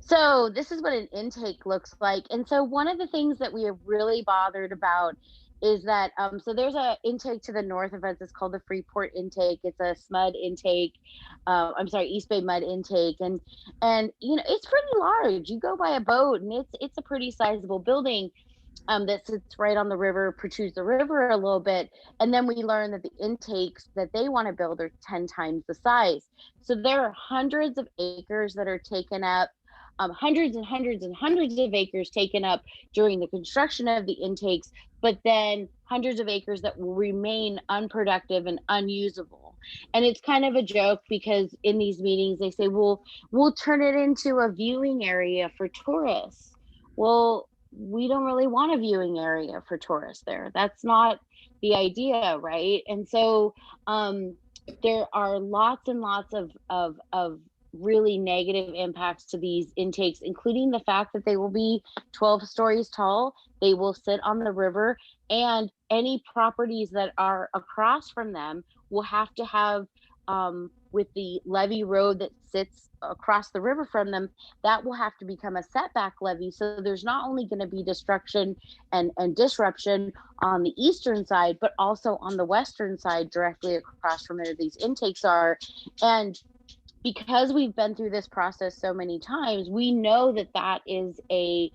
So this is what an intake looks like. And so one of the things that we are really bothered about is that, so there's a intake to the north of us. It's called the Freeport Intake. It's a SMUD intake. East Bay Mud Intake. And you know, it's pretty large. You go by a boat and it's a pretty sizable building that sits right on the river, protrudes the river a little bit. And then we learn that the intakes that they want to build are 10 times the size. So there are hundreds of acres that are taken up, hundreds and hundreds and hundreds of acres taken up during the construction of the intakes, but then hundreds of acres that will remain unproductive and unusable. And it's kind of a joke because in these meetings, they say, well, we'll turn it into a viewing area for tourists. Well, we don't really want a viewing area for tourists there. That's not the idea, right? And so there are lots and lots of really negative impacts to these intakes, including the fact that they will be 12 stories tall. They will sit on the river, and any properties that are across from them will have to have, with the levee road that sits across the river from them, that will have to become a setback levee. So there's not only going to be destruction and disruption on the eastern side, but also on the western side, directly across from where these intakes are. And because we've been through this process so many times, we know that that is a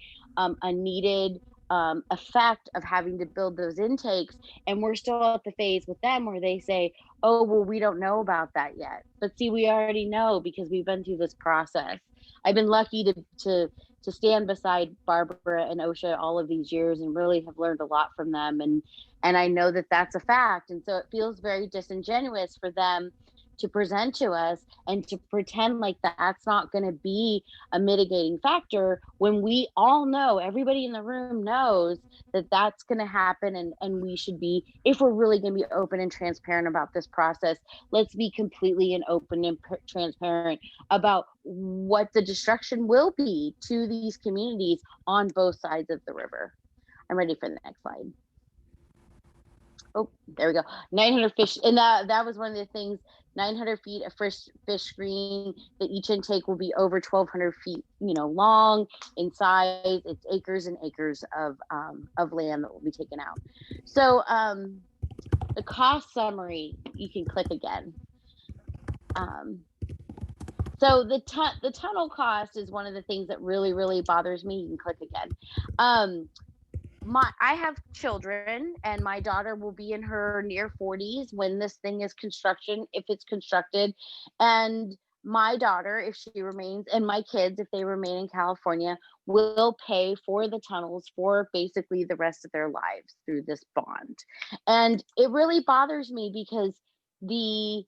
needed effect of having to build those intakes. And we're still at the phase with them where they say, oh, well, we don't know about that yet. But see, we already know because we've been through this process. I've been lucky to stand beside Barbara and Osha all of these years and really have learned a lot from them. And I know that that's a fact. And so it feels very disingenuous for them to present to us and to pretend like that's not going to be a mitigating factor when we all know, everybody in the room knows that that's going to happen. And we should be, if we're really going to be open and transparent about this process, let's be completely and open and transparent about what the destruction will be to these communities on both sides of the river. I'm ready for the next slide. Oh, there we go. 900 fish. And that was one of the things, 900 feet of fish screen, that each intake will be over 1,200 feet, long in size. It's acres and acres of land that will be taken out. So the cost summary, you can click again. So the tunnel cost is one of the things that really bothers me. You can click again. I have children, and my daughter will be in her near 40s when this thing is if it's constructed. And my daughter, if she remains, and my kids, if they remain in California, will pay for the tunnels for basically the rest of their lives through this bond. And it really bothers me because the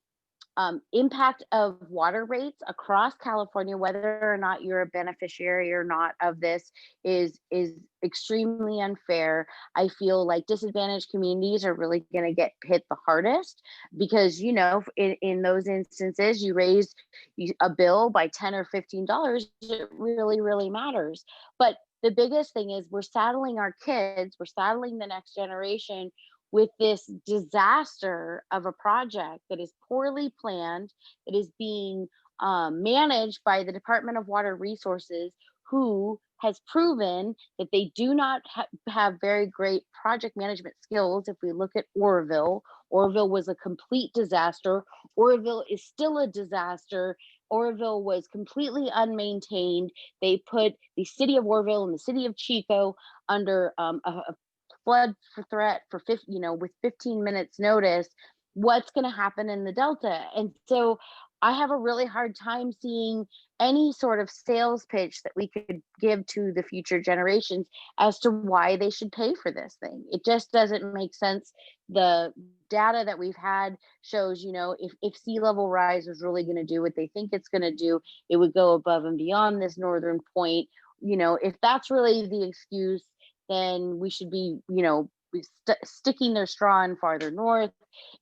impact of water rates across California, whether or not you're a beneficiary or not of this, is extremely unfair. I feel like disadvantaged communities are really going to get hit the hardest because, you know, in those instances, you raise a bill by $10 or $15, it really matters. But the biggest thing is we're saddling our kids, we're saddling the next generation with this disaster of a project that is poorly planned, that is being managed by the Department of Water Resources, who has proven that they do not have very great project management skills. If we look at Oroville was a complete disaster. Oroville is still a disaster. Oroville was completely unmaintained. They put the city of Oroville and the city of Chico under a flood threat for with 15 minutes notice. What's going to happen in the Delta? And so I have a really hard time seeing any sort of sales pitch that we could give to the future generations as to why they should pay for this thing. It just doesn't make sense. The data that we've had shows, if sea level rise was really going to do what they think it's going to do, it would go above and beyond this northern point. If that's really the excuse, then we should be, sticking their straw in farther north.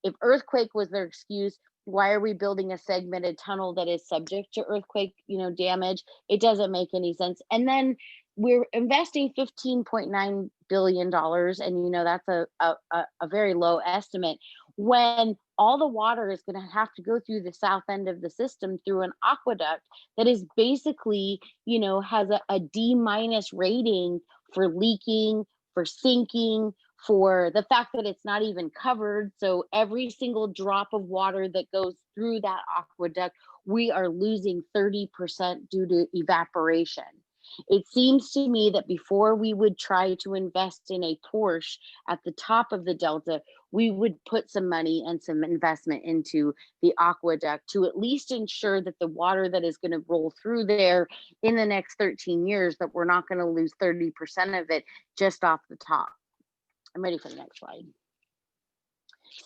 If earthquake was their excuse, why are we building a segmented tunnel that is subject to earthquake, damage? It doesn't make any sense. And then we're investing $15.9 billion, and that's a very low estimate, when all the water is going to have to go through the south end of the system through an aqueduct that is basically, has a D- rating for leaking, for sinking, for the fact that it's not even covered. So every single drop of water that goes through that aqueduct, we are losing 30% due to evaporation. It seems to me that before we would try to invest in a Porsche at the top of the Delta, we would put some money and some investment into the aqueduct to at least ensure that the water that is going to roll through there in the next 13 years, that we're not going to lose 30% of it just off the top. I'm ready for the next slide.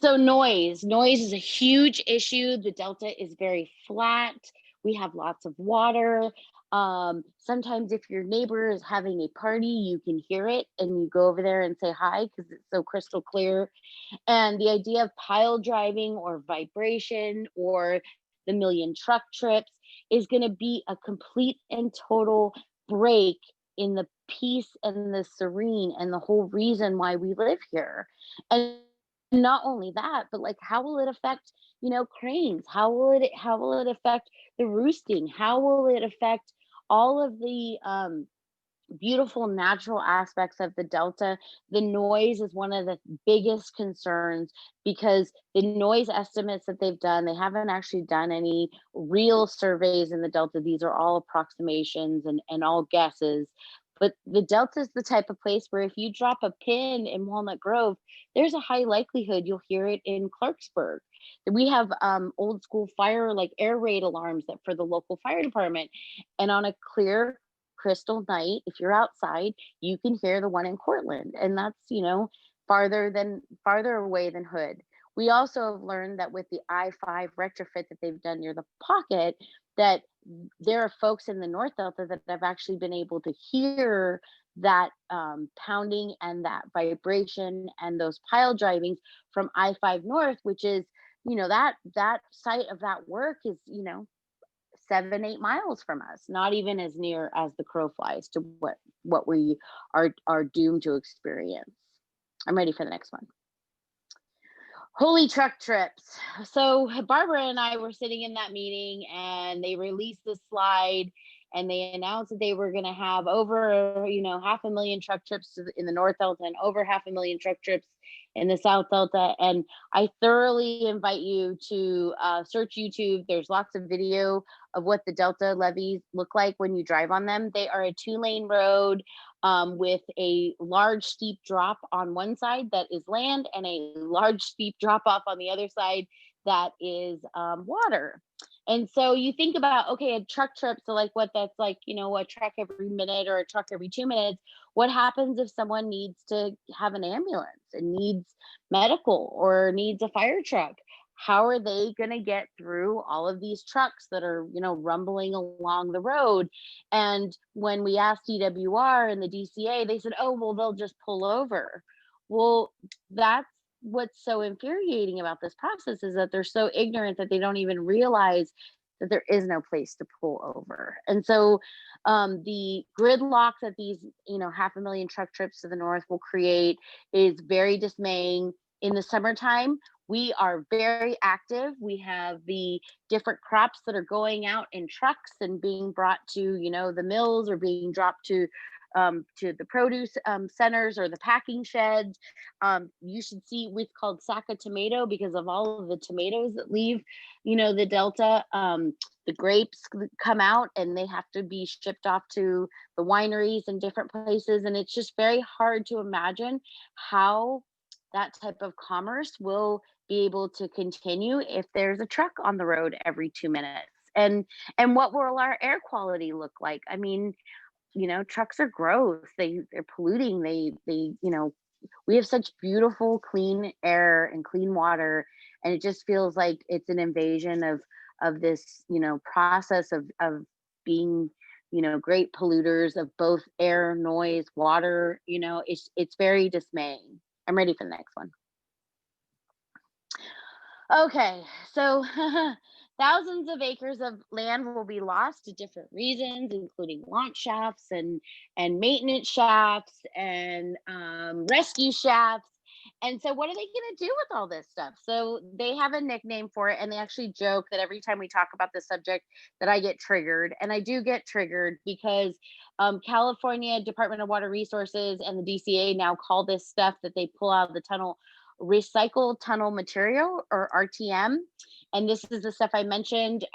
So noise is a huge issue. The Delta is very flat. We have lots of water. Sometimes if your neighbor is having a party, you can hear it and you go over there and say hi because it's so crystal clear. And the idea of pile driving or vibration or the million truck trips is going to be a complete and total break in the peace and the serene and the whole reason why we live here. And not only that, but like, how will it affect, cranes? How will it affect the roosting? How will it affect all of the beautiful natural aspects of the Delta? The noise is one of the biggest concerns because the noise estimates that they've done, they haven't actually done any real surveys in the Delta. These are all approximations and all guesses. But the Delta is the type of place where if you drop a pin in Walnut Grove, there's a high likelihood you'll hear it in Clarksburg. We have old school fire, like air raid alarms that for the local fire department. And on a clear crystal night, if you're outside, you can hear the one in Cortland. And that's, farther away than Hood. We also have learned that with the I-5 retrofit that they've done near the pocket, that there are folks in the North Delta that have actually been able to hear that pounding and that vibration and those pile drivings from I-5 North, which is, that site of that work is, 7-8 miles from us, not even as near as the crow flies to what we are doomed to experience. I'm ready for the next one. Holy truck trips. So Barbara and I were sitting in that meeting and they released this slide and they announced that they were going to have over, 500,000 truck trips in the North Delta and over 500,000 truck trips in the South Delta. And I thoroughly invite you to search YouTube. There's lots of video of what the Delta levees look like when you drive on them. They are a 2-lane road with a large steep drop on one side that is land, and a large steep drop off on the other side that is water. And so you think about, okay, a truck trip, so like what that's like, you know, a truck every minute or a truck every 2 minutes. What happens if someone needs to have an ambulance and needs medical or needs a fire truck? How are they going to get through all of these trucks that are, you know, rumbling along the road? And when we asked DWR and the DCA, they said, oh, well, they'll just pull over. Well, that's what's so infuriating about this process, is that they're so ignorant that they don't even realize that there is no place to pull over. And so the gridlock that these, you know, 500,000 truck trips to the north will create is very dismaying. In the summertime, we are very active. We have the different crops that are going out in trucks and being brought to, you know, the mills, or being dropped to the produce centers or the packing sheds. You should see what's called sack of tomato, because of all of the tomatoes that leave, you know, the Delta. The grapes come out and they have to be shipped off to the wineries and different places. And it's just very hard to imagine how that type of commerce will be able to continue if there's a truck on the road every 2 minutes. And what will our air quality look like? I mean, you know, trucks are gross. They're polluting. They you know, we have such beautiful clean air and clean water, and it just feels like it's an invasion of this, you know, process of being, you know, great polluters of both air, noise, water. You know, it's very dismaying. I'm ready for the next one. Okay, so thousands of acres of land will be lost to different reasons, including launch shafts and maintenance shafts and rescue shafts. And so what are they going to do with all this stuff? So they have a nickname for it, and they actually joke that every time we talk about this subject that I get triggered. And I do get triggered because California Department of Water Resources and the DCA now call this stuff that they pull out of the tunnel recycled tunnel material, or RTM. And this is the stuff I mentioned.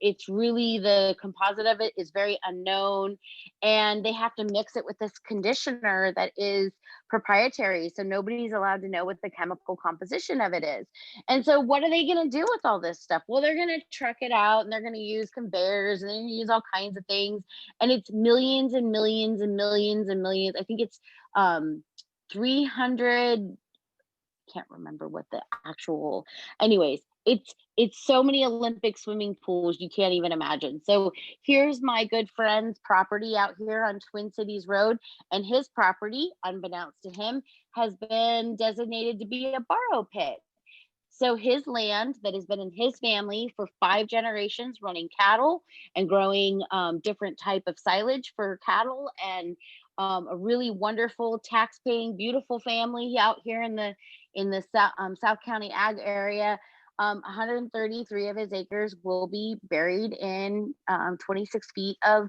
It's really, the composite of it is very unknown, and they have to mix it with this conditioner that is proprietary. So nobody's allowed to know what the chemical composition of it is. And so what are they going to do with all this stuff? Well, they're going to truck it out, and they're going to use conveyors, and they're going to use all kinds of things. And it's millions and millions and millions and millions. I think it's 300, can't remember what the actual, anyways, it's so many Olympic swimming pools you can't even imagine. So here's my good friend's property out here on Twin Cities Road, and his property, unbeknownst to him, has been designated to be a borrow pit. So his land that has been in his family for 5 generations, running cattle and growing different type of silage for cattle, and a really wonderful tax-paying, beautiful family out here in the South County Ag area. 133 of his acres will be buried in 26 feet of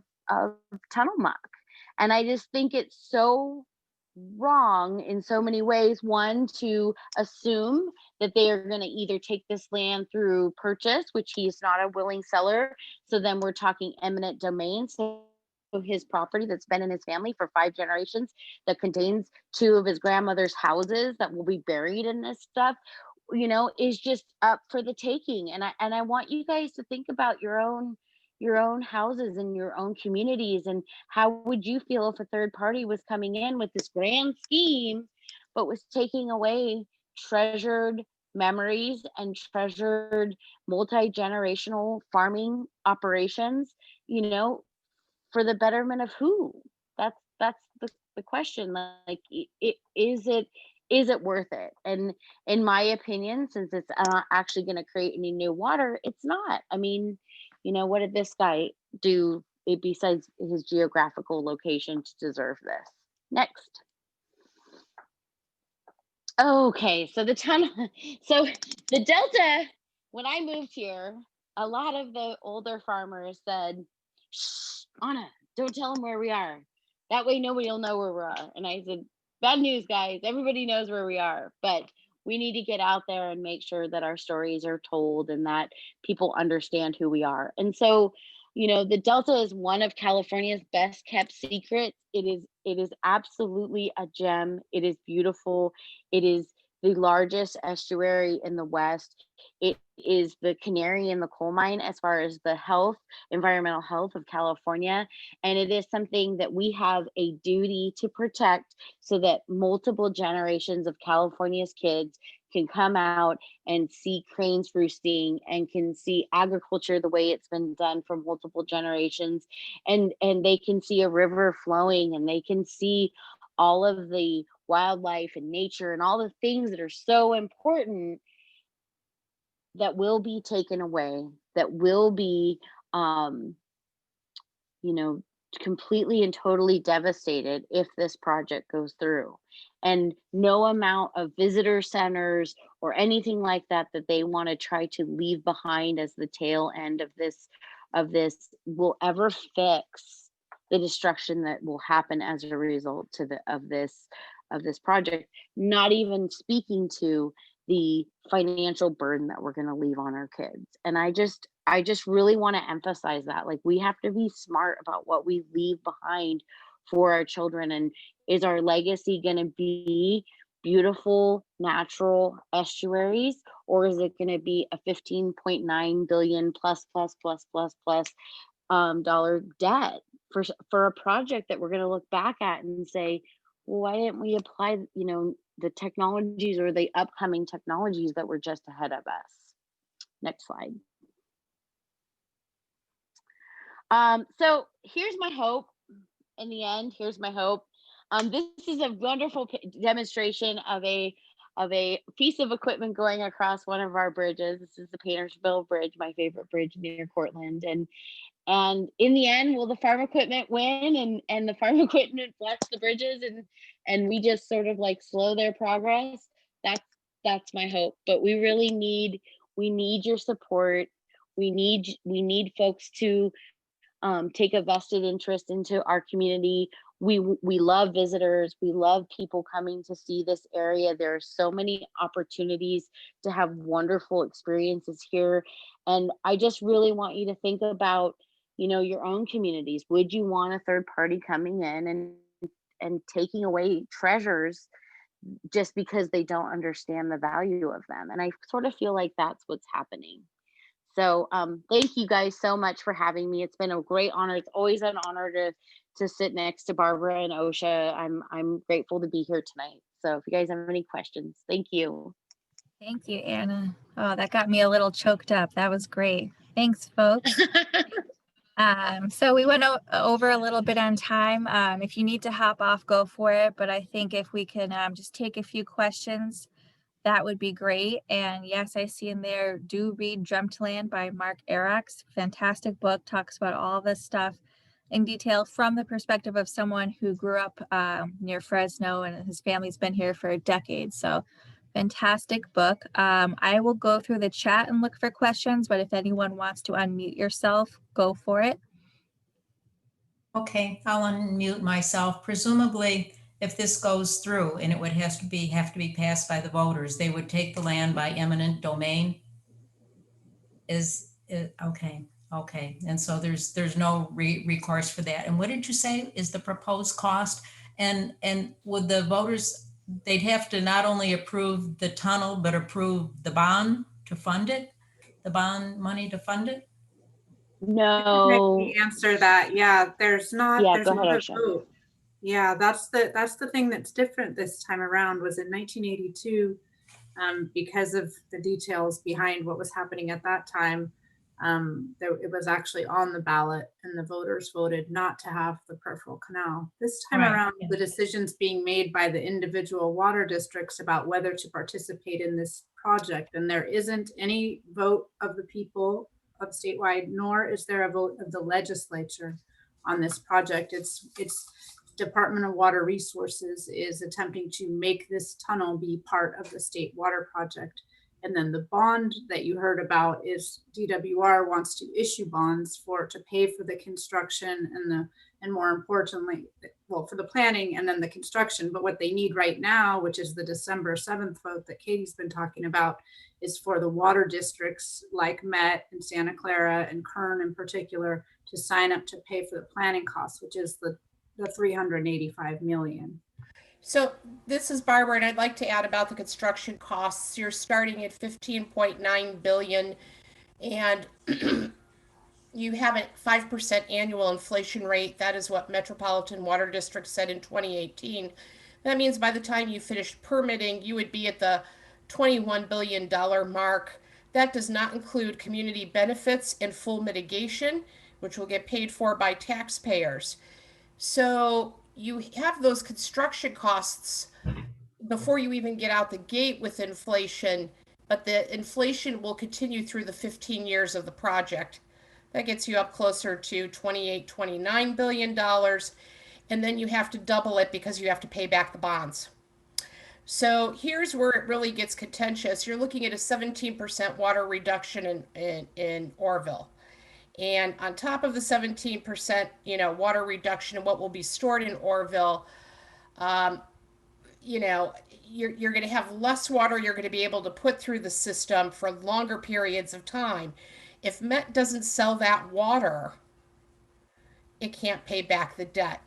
tunnel muck. And I just think it's so wrong in so many ways. One, to assume that they are going to either take this land through purchase, which he's not a willing seller. So then we're talking eminent domain. So his property that's been in his family for 5 generations, that contains 2 of his grandmother's houses that will be buried in this stuff, you know, is just up for the taking. And I want you guys to think about your own houses and your own communities, and how would you feel if a third party was coming in with this grand scheme but was taking away treasured memories and treasured multi-generational farming operations, you know, for the betterment of who? That's the question. Like, is it worth it? And in my opinion, since it's not actually going to create any new water, it's not. I mean, you know, what did this guy do besides his geographical location to deserve this? Next. Okay, so the tunnel, so the Delta, when I moved here, a lot of the older farmers said, shh, Anna, don't tell them where we are. That way nobody will know where we are. And I said, Bad news, guys. Everybody knows where we are, but we need to get out there and make sure that our stories are told and that people understand who we are. And so, the Delta is one of California's best kept secrets. It is absolutely a gem. It is beautiful. It is the largest estuary in the West. It is the canary in the coal mine as far as the environmental health of California. And it is something that we have a duty to protect so that multiple generations of California's kids can come out and see cranes roosting and can see agriculture the way it's been done for multiple generations, and they can see a river flowing, and they can see all of the wildlife and nature and all the things that are so important that will be taken away, that will be you know completely and totally devastated if this project goes through. And no amount of visitor centers or anything like that they want to try to leave behind as the tail end of this will ever fix the destruction that will happen as a result of this project, not even speaking to the financial burden that we're going to leave on our kids. And I just really want to emphasize that, like, we have to be smart about what we leave behind for our children. And is our legacy going to be beautiful natural estuaries, or is it going to be a 15.9 billion plus dollar debt for a project that we're going to look back at and say, well, why didn't we apply the technologies or the upcoming technologies that were just ahead of us? Next slide. So here's my hope. In the end, here's my hope. This is a wonderful demonstration of a piece of equipment going across one of our bridges. This is the Paintersville Bridge, my favorite bridge near Cortland. And in the end, will the farm equipment win and the farm equipment bless the bridges and we just sort of like slow their progress? That's my hope. But we really need your support. We need folks to take a vested interest into our community. We love visitors. We love people coming to see this area. There are so many opportunities to have wonderful experiences here. And I just really want you to think about, your own communities. Would you want a third party coming in and taking away treasures just because they don't understand the value of them? And I sort of feel like that's what's happening. So thank you guys so much for having me. It's been a great honor. It's always an honor to sit next to Barbara and Osha. I'm grateful to be here tonight. So if you guys have any questions, thank you. Thank you, Anna. Oh, that got me a little choked up. That was great. Thanks, folks. So we went over a little bit on time. If you need to hop off, go for it. But I think if we can just take a few questions, that would be great. And yes, I see in there, do read Dreamt Land by Mark Arax. Fantastic book, talks about all this stuff in detail from the perspective of someone who grew up near Fresno and his family's been here for decades. So fantastic book. I will go through the chat and look for questions, but if anyone wants to unmute yourself, go for it. Okay, I'll unmute myself. Presumably, if this goes through and it would have to be passed by the voters, they would take the land by eminent domain. Is it okay? Okay, and so there's no recourse for that. And what did you say is the proposed cost? And would the voters, they'd have to not only approve the tunnel, but approve the bond to fund it, the bond money to fund it? No. Answer that. Yeah, there's not a vote. Yeah, that's the thing that's different this time around. Was in 1982, because of the details behind what was happening at that time, it was actually on the ballot and the voters voted not to have the peripheral canal. This time around, the decisions being made by the individual water districts about whether to participate in this project, and there isn't any vote of the people of statewide, nor is there a vote of the legislature on this project. It's Department of Water Resources is attempting to make this tunnel be part of the state water project. And then the bond that you heard about is DWR wants to issue bonds to pay for the construction and more importantly, well, for the planning and then the construction. But what they need right now, which is the December 7th vote that Katie's been talking about, is for the water districts like Met and Santa Clara and Kern in particular to sign up to pay for the planning costs, which is the 385 million. So this is Barbara, and I'd like to add about the construction costs. You're starting at 15.9 billion, and you have a 5% annual inflation rate. That is what Metropolitan Water District said in 2018. That means by the time you finished permitting, you would be at the $21 billion mark. That does not include community benefits and full mitigation, which will get paid for by taxpayers. So you have those construction costs before you even get out the gate with inflation, but the inflation will continue through the 15 years of the project. That gets you up closer to $29 billion. And then you have to double it because you have to pay back the bonds. So here's where it really gets contentious. You're looking at a 17% water reduction in Orville. And on top of the 17%, water reduction in what will be stored in Orville, you're going to have less water you're going to be able to put through the system for longer periods of time. If Met doesn't sell that water, it can't pay back the debt.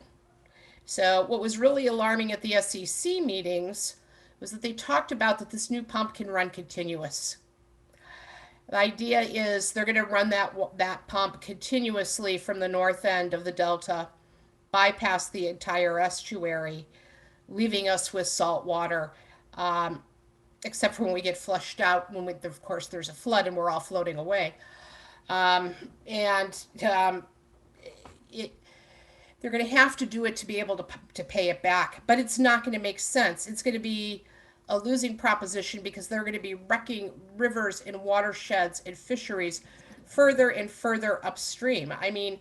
So what was really alarming at the SEC meetings was that they talked about that this new pump can run continuous. The idea is they're going to run that pump continuously from the north end of the delta, bypass the entire estuary, leaving us with salt water, except for when we get flushed out, of course there's a flood and we're all floating away. They're going to have to do it to be able to pay it back, but it's not going to make sense. It's going to be a losing proposition because they're going to be wrecking rivers and watersheds and fisheries further and further upstream. I mean,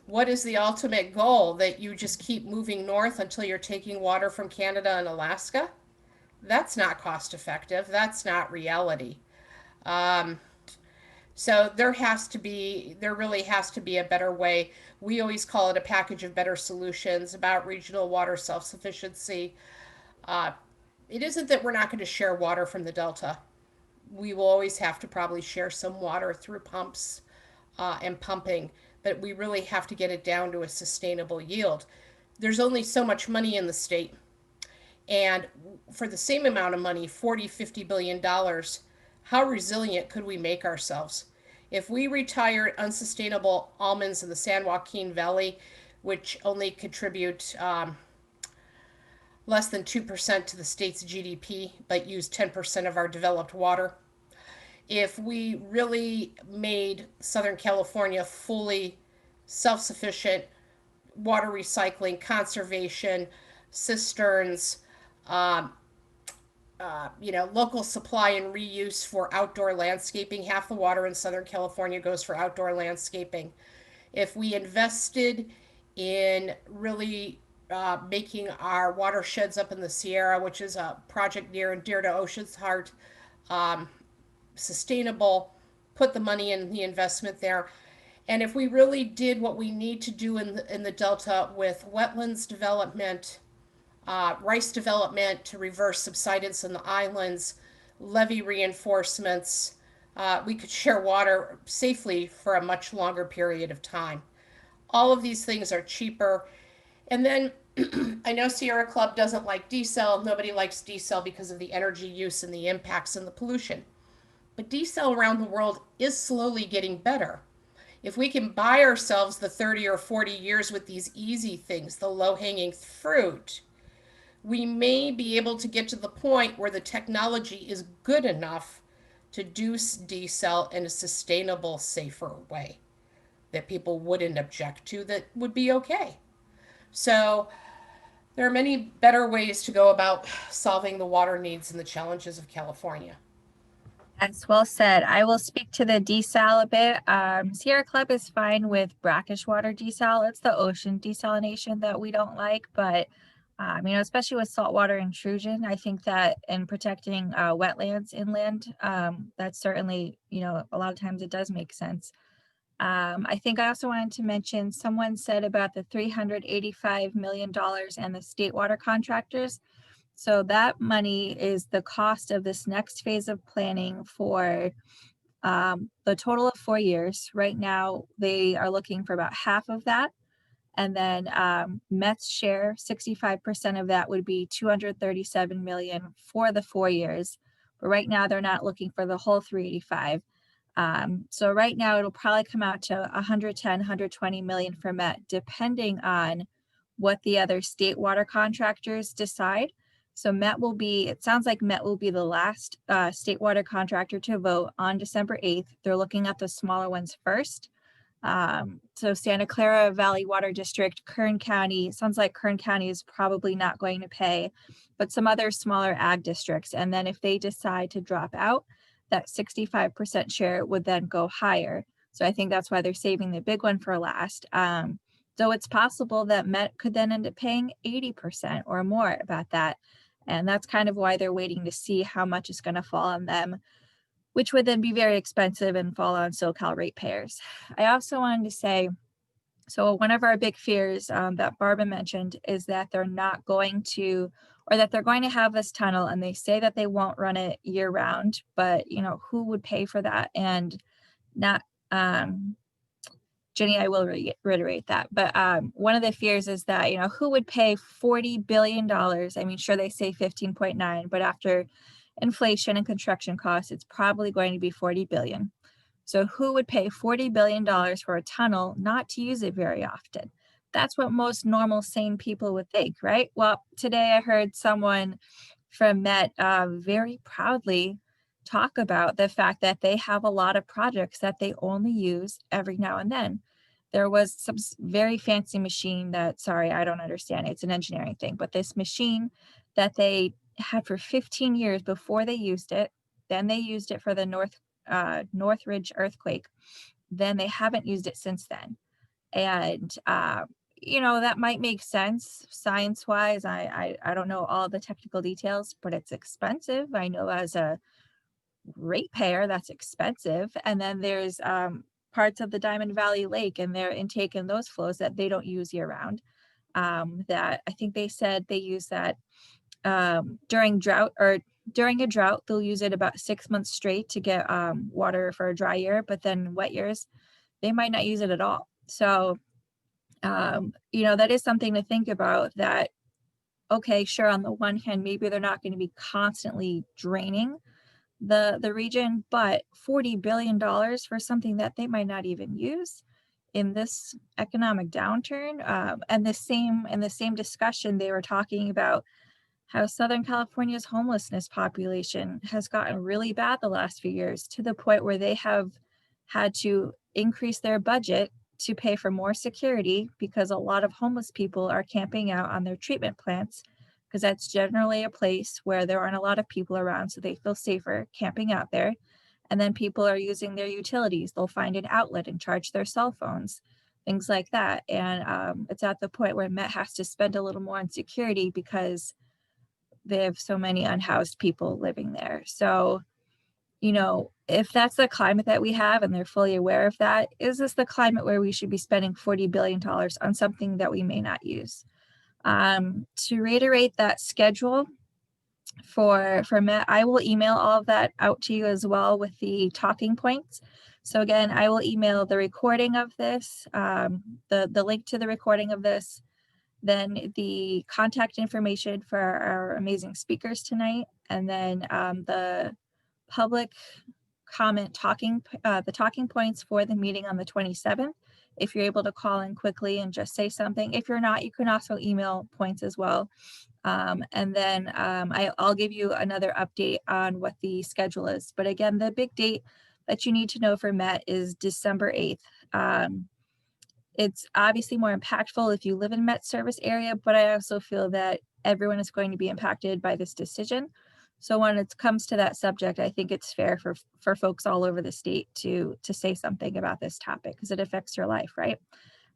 what is the ultimate goal? That you just keep moving north until you're taking water from Canada and Alaska? That's not cost effective. That's not reality. So there really has to be a better way. We always call it a package of better solutions about regional water self-sufficiency. It isn't that we're not going to share water from the Delta. We will always have to probably share some water through pumps and pumping, but we really have to get it down to a sustainable yield. There's only so much money in the state. And for the same amount of money, $40-50 billion, how resilient could we make ourselves? If we retired unsustainable almonds in the San Joaquin Valley, which only contribute less than 2% to the state's GDP, but use 10% of our developed water. If we really made Southern California fully self-sufficient, water recycling, conservation, cisterns, local supply and reuse for outdoor landscaping. Half the water in Southern California goes for outdoor landscaping. If we invested in really making our watersheds up in the Sierra, which is a project near and dear to Osha's heart, sustainable, put the money in the investment there. And if we really did what we need to do in the Delta with wetlands development, rice development to reverse subsidence in the islands, levee reinforcements, we could share water safely for a much longer period of time. All of these things are cheaper. And then I know Sierra Club doesn't like desal. Nobody likes desal because of the energy use and the impacts and the pollution. But desal around the world is slowly getting better. If we can buy ourselves the 30 or 40 years with these easy things, the low-hanging fruit, we may be able to get to the point where the technology is good enough to do desal in a sustainable, safer way that people wouldn't object to, that would be okay. So there are many better ways to go about solving the water needs and the challenges of California. That's well said. I will speak to the desal a bit. Sierra Club is fine with brackish water desal. It's the ocean desalination that we don't like, but Especially with saltwater intrusion, I think that in protecting wetlands inland, that's certainly, a lot of times it does make sense. I think I also wanted to mention, someone said about the $385 million and the state water contractors. So that money is the cost of this next phase of planning for the total of 4 years. Right now, they are looking for about half of that. And then Met's share, 65% of that would be 237 million for the 4 years. But right now they're not looking for the whole 385. So right now it'll probably come out to 110, 120 million for Met, depending on what the other state water contractors decide. So Met will be, it sounds like Met will be the last state water contractor to vote on December 8th. They're looking at the smaller ones first. So Santa Clara Valley Water District, Kern County, sounds like Kern County is probably not going to pay, but some other smaller ag districts. And then if they decide to drop out, that 65% share would then go higher. So I think that's why they're saving the big one for last. So it's possible that Met could then end up paying 80% or more about that. And that's kind of why they're waiting to see how much is going to fall on them, which would then be very expensive and fall on SoCal ratepayers. I also wanted to say, so one of our big fears that Barbara mentioned is that they're not going to, or that they're going to have this tunnel and they say that they won't run it year round, but who would pay for that? And not, Jenny, I will reiterate that, but one of the fears is that, who would pay $40 billion? I mean, sure, they say 15.9, but after inflation and construction costs, it's probably going to be 40 billion. So who would pay $40 billion for a tunnel not to use it very often? That's what most normal, sane people would think, right? Well, today I heard someone from Met very proudly talk about the fact that they have a lot of projects that they only use every now and then. There was some very fancy machine that, sorry, I don't understand. It's an engineering thing, but this machine that they had for 15 years before they used it. Then they used it for the Northridge earthquake. Then they haven't used it since then. And, that might make sense science-wise. I don't know all the technical details, but it's expensive. I know as a ratepayer, that's expensive. And then there's parts of the Diamond Valley Lake and their intake and those flows that they don't use year-round. That I think they said they use that during a drought, they'll use it about 6 months straight to get water for a dry year, but then wet years, they might not use it at all. So, that is something to think about, that, okay, sure, on the one hand, maybe they're not going to be constantly draining the region, but $40 billion for something that they might not even use in this economic downturn. And in the same discussion, they were talking about how Southern California's homelessness population has gotten really bad the last few years, to the point where they have had to increase their budget to pay for more security, because a lot of homeless people are camping out on their treatment plants, because that's generally a place where there aren't a lot of people around, so they feel safer camping out there. And then people are using their utilities. They'll find an outlet and charge their cell phones, things like that. And it's at the point where Met has to spend a little more on security because they have so many unhoused people living there. So, if that's the climate that we have and they're fully aware of that, is this the climate where we should be spending $40 billion on something that we may not use? To reiterate that schedule for Met, I will email all of that out to you as well with the talking points. So again, I will email the recording of this, the link to the recording of this, then the contact information for our amazing speakers tonight, and then the public comment the talking points for the meeting on the 27th. If you're able to call in quickly and just say something. If you're not, you can also email points as well. And then I'll give you another update on what the schedule is. But again, the big date that you need to know for Met is December 8th. It's obviously more impactful if you live in Met service area, but I also feel that everyone is going to be impacted by this decision. So when it comes to that subject, I think it's fair for folks all over the state to say something about this topic, because it affects your life, right?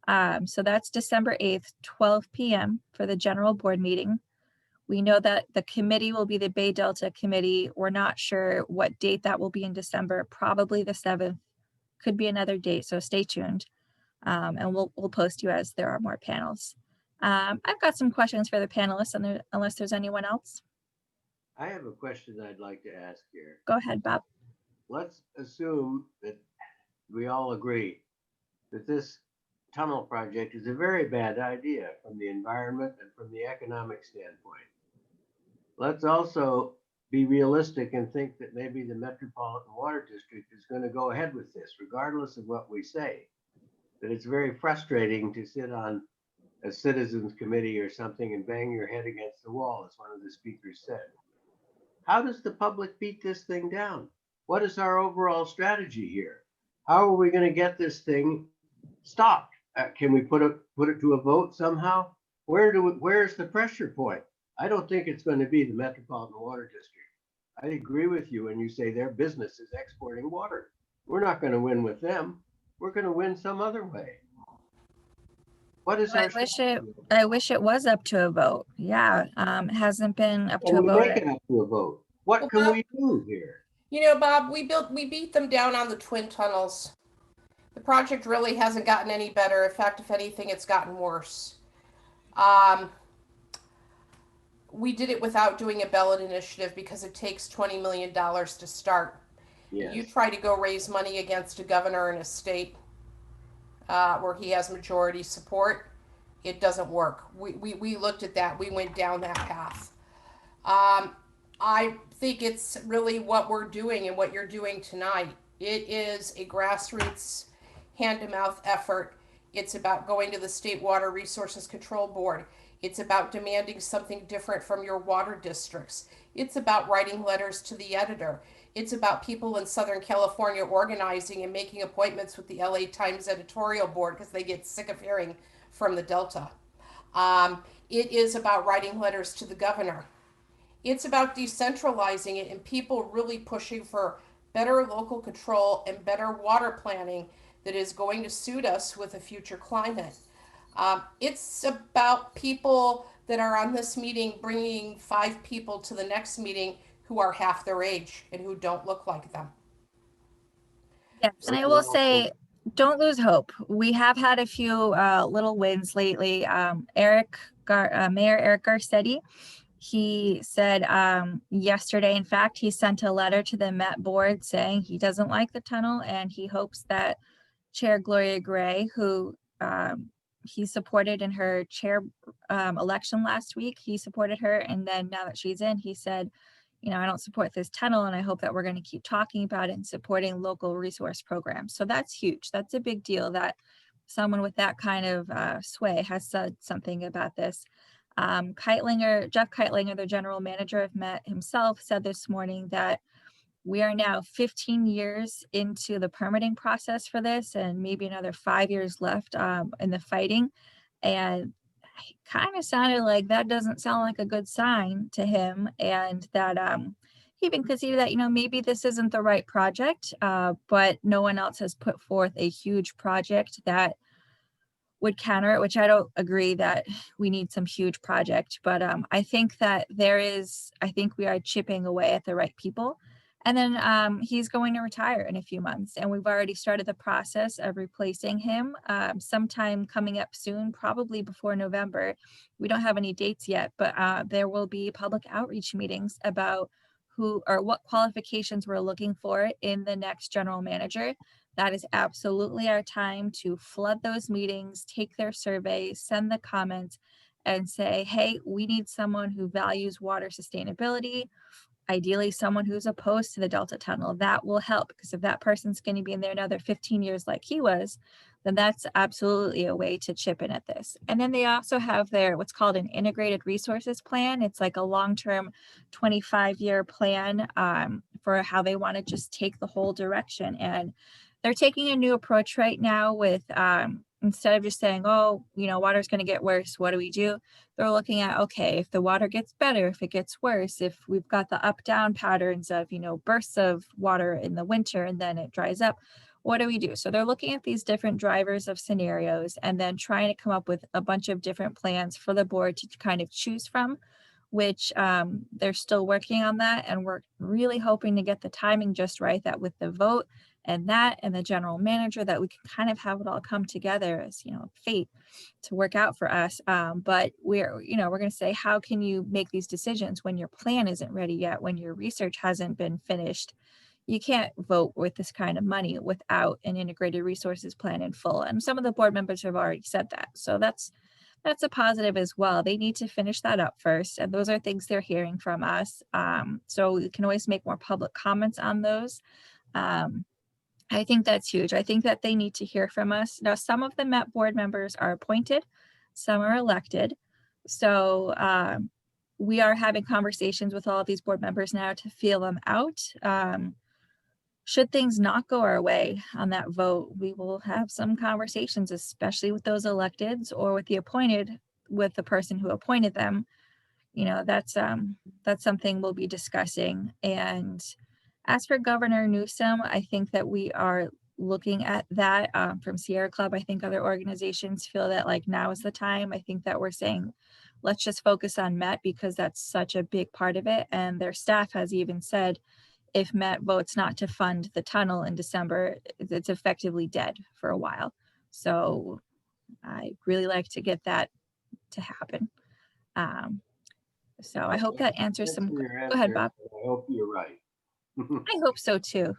So that's December 8th, 12 p.m. for the general board meeting. We know that the committee will be the Bay Delta Committee. We're not sure what date that will be in December, probably the 7th, could be another date, so stay tuned. And we'll post you as there are more panels. I've got some questions for the panelists, unless there's anyone else. I have a question I'd like to ask here. Go ahead, Bob. Let's assume that we all agree that this tunnel project is a very bad idea from the environment and from the economic standpoint. Let's also be realistic and think that maybe the Metropolitan Water District is going to go ahead with this, regardless of what we say. That it's very frustrating to sit on a citizens committee or something and bang your head against the wall, as one of the speakers said. How does the public beat this thing down? What is our overall strategy here? How are we going to get this thing stopped? Can we put it to a vote somehow? Where's the pressure point? I don't think it's going to be the Metropolitan Water District. I agree with you when you say their business is exporting water. We're not going to win with them. We're going to win some other way. What is our I wish it was up to a vote. Yeah, it hasn't been up to a we vote. make it up to a vote? What Well, can Bob, we do here? You know, Bob, we beat them down on the twin tunnels. The project really hasn't gotten any better. In fact, if anything, it's gotten worse. We did it without doing a ballot initiative because it takes $20 million to start. Yes. You try to go raise money against a governor in a state where he has majority support, it doesn't work. We looked at that. We went down that path. I think it's really what we're doing and what you're doing tonight. It is a grassroots, hand-to-mouth effort. It's about going to the State Water Resources Control Board. It's about demanding something different from your water districts. It's about writing letters to the editor. It's about people in Southern California organizing and making appointments with the LA Times editorial board because they get sick of hearing from the Delta. It is about writing letters to the governor. It's about decentralizing it and people really pushing for better local control and better water planning that is going to suit us with a future climate. It's about people that are on this meeting bringing 5 people to the next meeting who are half their age and who don't look like them. Yes, and I will say, don't lose hope. We have had a few little wins lately. Mayor Eric Garcetti, he said yesterday, in fact, he sent a letter to the Met board saying he doesn't like the tunnel and he hopes that Chair Gloria Gray, who he supported in her chair election last week, he supported her. And then now that she's in, he said, you know, I don't support this tunnel and I hope that we're going to keep talking about it and supporting local resource programs. So that's huge. That's a big deal that someone with that kind of sway has said something about this. Jeff Keitlinger, the general manager of Met himself, said this morning that we are now 15 years into the permitting process for this and maybe another 5 years left in the fighting. And it kind of sounded like that doesn't sound like a good sign to him, and that he even conceded that, you know, maybe this isn't the right project, but no one else has put forth a huge project that would counter it, which I don't agree that we need some huge project, but I think that I think we are chipping away at the right people. And then he's going to retire in a few months, and we've already started the process of replacing him sometime coming up soon, probably before November. We don't have any dates yet, but there will be public outreach meetings about who or what qualifications we're looking for in the next general manager. That is absolutely our time to flood those meetings, take their surveys, send the comments, and say, hey, we need someone who values water sustainability, ideally someone who's opposed to the Delta Tunnel. That will help, because if that person's going to be in there another 15 years like he was, then that's absolutely a way to chip in at this. And then they also have their what's called an integrated resources plan. It's like a long-term 25-year plan for how they want to just take the whole direction. And they're taking a new approach right now with instead of just saying, oh, you know, water's going to get worse, what do we do? They're looking at, okay, if the water gets better, if it gets worse, if we've got the up-down patterns of, you know, bursts of water in the winter and then it dries up, what do we do? So they're looking at these different drivers of scenarios and then trying to come up with a bunch of different plans for the board to kind of choose from, which they're still working on that. And we're really hoping to get the timing just right, that with the vote and the general manager, that we can kind of have it all come together as, fate to work out for us. But we're going to say, how can you make these decisions when your plan isn't ready yet, when your research hasn't been finished? You can't vote with this kind of money without an integrated resources plan in full. And some of the board members have already said that. So that's a positive as well. They need to finish that up first. And those are things they're hearing from us. So we can always make more public comments on those. I think that's huge. I think that they need to hear from us. Now, some of the Met board members are appointed, some are elected. So we are having conversations with all of these board members now to feel them out. Should things not go our way on that vote, we will have some conversations, especially with those electeds or with the appointed, with the person who appointed them. That's something we'll be discussing. And as for Governor Newsom, I think that we are looking at that from Sierra Club. I think other organizations feel that like now is the time. I think that we're saying, let's just focus on Met because that's such a big part of it. And their staff has even said, if Met votes not to fund the tunnel in December, it's effectively dead for a while. So I really like to get that to happen. So I hope that answers some. Go ahead, Bob. I hope you're right. I hope so too.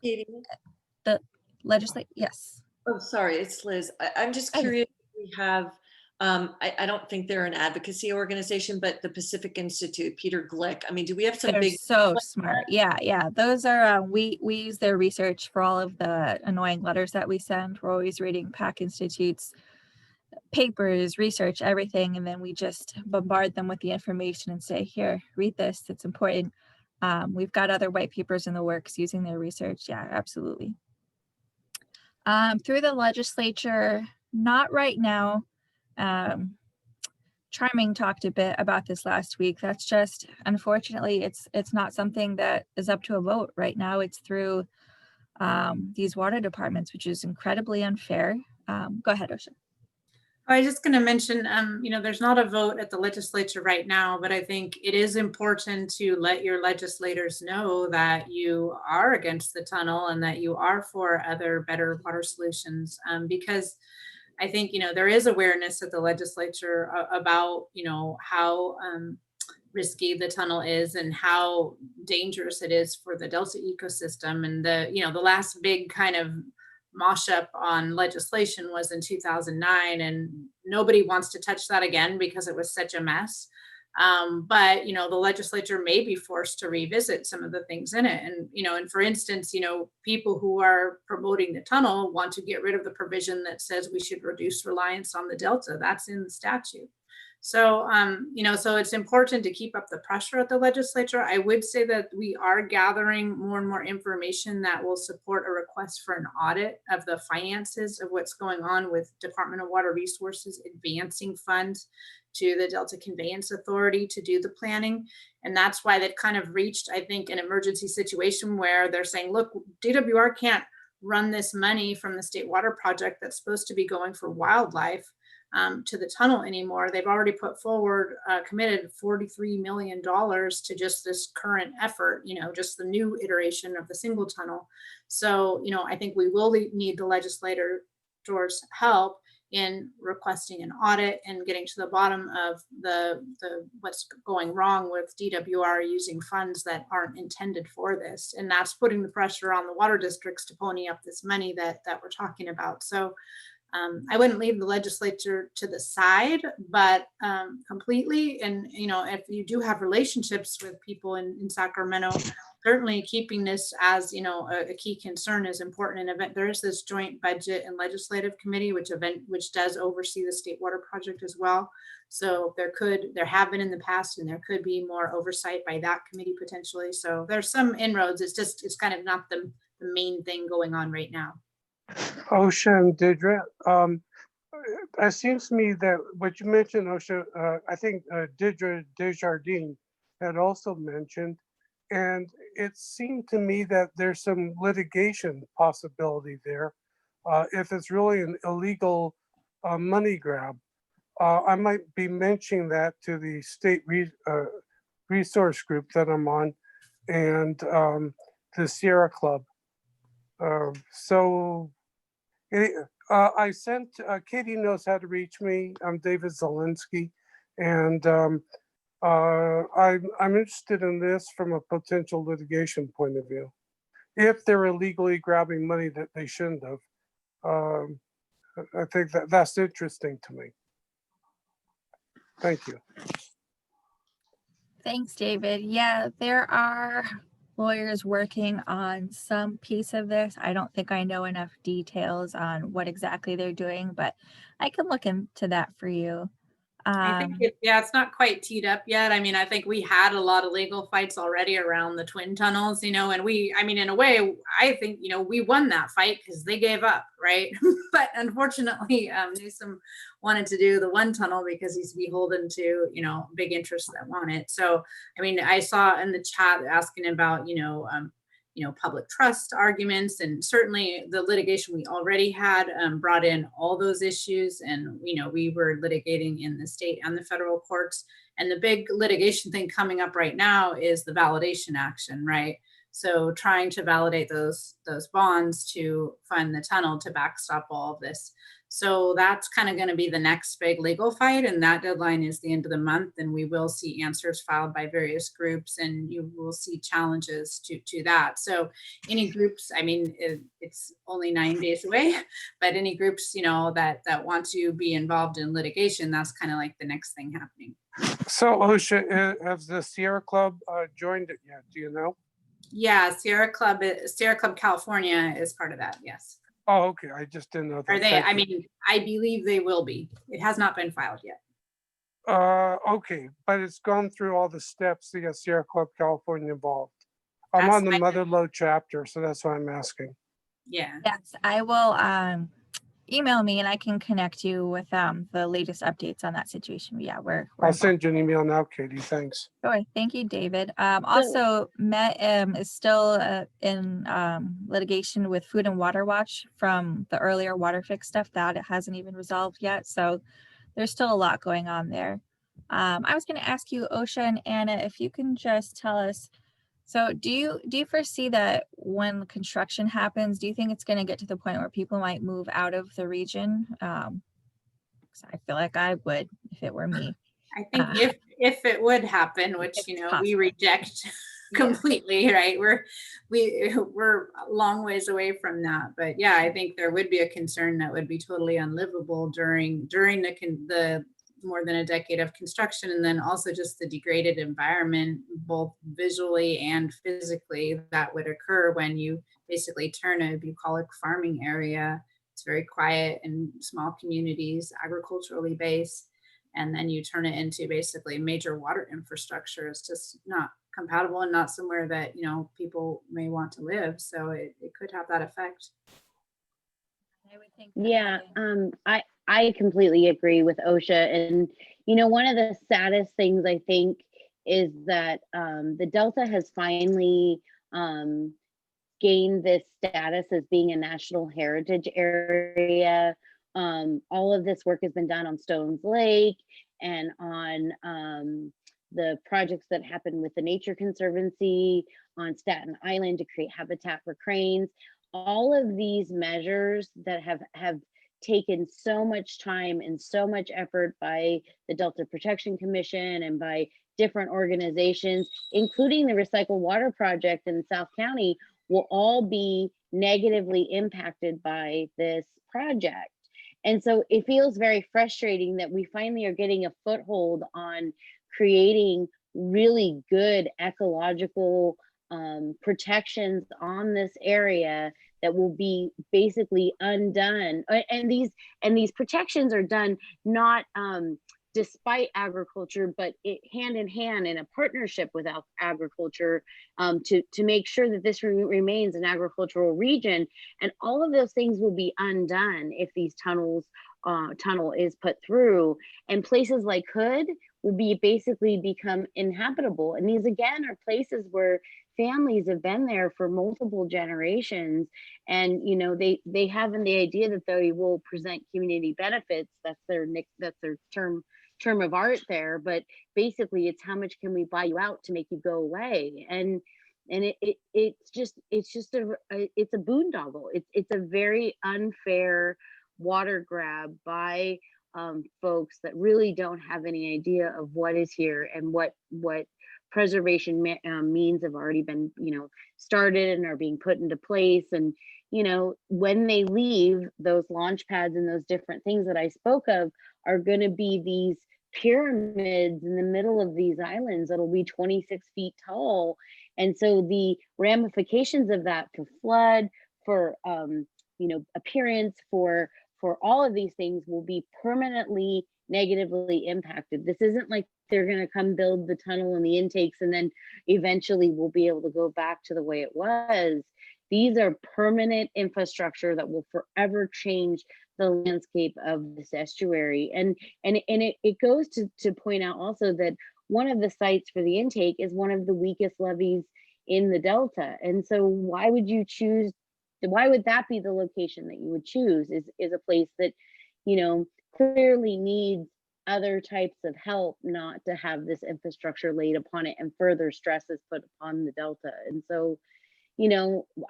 Katie? The legislate. Yes. Oh, sorry, it's Liz. I'm just Hi. curious. We have, I don't think they're an advocacy organization, but the Pacific Institute, Peter Glick. I mean, do we have some They're big? so smart. Yeah. Those are we use their research for all of the annoying letters that we send. We're always reading PAC Institute's papers, research, everything, and then we just bombard them with the information and say, here, read this, it's important. We've got other white papers in the works using their research. Yeah, absolutely. Through the legislature, not right now. Charming talked a bit about this last week. That's just, unfortunately, it's not something that is up to a vote right now. It's through these water departments, which is incredibly unfair. Go ahead, Osha. I was just going to mention, there's not a vote at the legislature right now, but I think it is important to let your legislators know that you are against the tunnel and that you are for other better water solutions, because I think, there is awareness at the legislature about, how risky the tunnel is and how dangerous it is for the Delta ecosystem. And the last big kind of mosh up on legislation was in 2009, and nobody wants to touch that again because it was such a mess. But the legislature may be forced to revisit some of the things in it. And for instance, people who are promoting the tunnel want to get rid of the provision that says we should reduce reliance on the Delta. That's in the statute. So, so it's important to keep up the pressure at the legislature. I would say that we are gathering more and more information that will support a request for an audit of the finances of what's going on with Department of Water Resources advancing funds to the Delta Conveyance Authority to do the planning. And that's why they've kind of reached, I think, an emergency situation where they're saying, look, DWR can't run this money from the State Water Project that's supposed to be going for wildlife to the tunnel anymore. They've already put forward, committed $43 million to just this current effort, just the new iteration of the single tunnel. So, I think we will need the legislators' help in requesting an audit and getting to the bottom of the what's going wrong with DWR using funds that aren't intended for this. And that's putting the pressure on the water districts to pony up this money that we're talking about. So I wouldn't leave the legislature to the side, but completely. And, if you do have relationships with people in Sacramento, certainly keeping this as, a key concern is important. And there is this joint budget and legislative committee, which does oversee the State Water Project as well. So there have been in the past, and there could be more oversight by that committee potentially. So there's some inroads. It's kind of not the main thing going on right now. Osha and Deirdre, it seems to me that what you mentioned, Osha, I think Deirdre Desjardins had also mentioned And it seemed to me that there's some litigation possibility there. If it's really an illegal money grab, I might be mentioning that to the state resource group that I'm on and the Sierra Club. I sent, Katie knows how to reach me. I'm David Zielinski. And I'm interested in this from a potential litigation point of view. If they're illegally grabbing money that they shouldn't have, I think that's interesting to me. Thank you. Thanks, David. Yeah, there are lawyers working on some piece of this. I don't think I know enough details on what exactly they're doing, but I can look into that for you. I think it's not quite teed up yet. I mean, I think we had a lot of legal fights already around the twin tunnels, you know, and I mean, in a way, I think, you know, we won that fight because they gave up, right? But unfortunately, Newsom wanted to do the one tunnel because he's beholden to, you know, big interests that want it. So, I mean, I saw in the chat asking about, public trust arguments, and certainly the litigation we already had brought in all those issues. And, you know, we were litigating in the state and the federal courts. And the big litigation thing coming up right now is the validation action, right? So trying to validate those bonds to fund the tunnel to backstop all of this. So that's kind of going to be the next big legal fight, and that deadline is the end of the month, and we will see answers filed by various groups, and you will see challenges to that. So any groups, I mean, it's only 9 days away, but any groups, you know, that want to be involved in litigation, that's kind of like the next thing happening. So Osha, has the Sierra Club joined it yet? Do you know? Yeah, Sierra Club California is part of that, yes. Oh, okay. I just didn't know that. Are they? I mean, I believe they will be. It has not been filed yet. Okay, but it's gone through all the steps to get Sierra Club California involved. I'm on the Motherlode chapter, so that's why I'm asking. Yeah. Yes, I will email me and I can connect you with the latest updates on that situation. Yeah, we're I'll send you an email now, Katie. Thanks. Sure. Thank you, David. Also, Met is still in litigation with Food and Water Watch from the earlier water fix stuff that it hasn't even resolved yet. So there's still a lot going on there. I was going to ask you, Osha and Anna, if you can just tell us, so do you foresee that when construction happens, do you think it's going to get to the point where people might move out of the region? I feel like I would if it were me. I think if it would happen, which, you know, we reject completely, right? We're a long ways away from that. But yeah, I think there would be a concern that would be totally unlivable during the more than a decade of construction, and then also just the degraded environment, both visually and physically, that would occur when you basically turn a bucolic farming area. It's very quiet and small communities, agriculturally based, and then you turn it into basically major water infrastructure. It's just not compatible and not somewhere that, you know, people may want to live. So it could have that effect. I would think. Yeah, I completely agree with Osha. And, you know, one of the saddest things I think is that the Delta has finally gained this status as being a national heritage area. All of this work has been done on Stones Lake and on the projects that happened with the Nature Conservancy on Staten Island to create habitat for cranes. All of these measures that have taken so much time and so much effort by the Delta Protection Commission and by different organizations, including the Recycled Water Project in South County, will all be negatively impacted by this project. And so it feels very frustrating that we finally are getting a foothold on creating really good ecological protections on this area that will be basically undone. And these protections are done not despite agriculture, but hand in hand in a partnership with agriculture to make sure that this remains an agricultural region. And all of those things will be undone if these tunnel is put through. And places like Hood will be basically become inhabitable. And these again are places where families have been there for multiple generations, and they have the idea that they will present community benefits. That's their term of art there. But basically, it's how much can we buy you out to make you go away? And it's just a boondoggle. It's a very unfair water grab by folks that really don't have any idea of what is here and what preservation means have already been started and are being put into place. And when they leave, those launch pads and those different things that I spoke of are going to be these pyramids in the middle of these islands that'll be 26 feet tall. And so the ramifications of that for flood, for appearance, for all of these things will be permanently negatively impacted. This isn't like they're going to come build the tunnel and the intakes and then eventually we'll be able to go back to the way it was. These are permanent infrastructure that will forever change the landscape of this estuary. And it goes to point out also that one of the sites for the intake is one of the weakest levees in the Delta. And so why would that be the location that you would choose? Is a place that, clearly needs other types of help, not to have this infrastructure laid upon it and further stress is put upon the Delta. And so,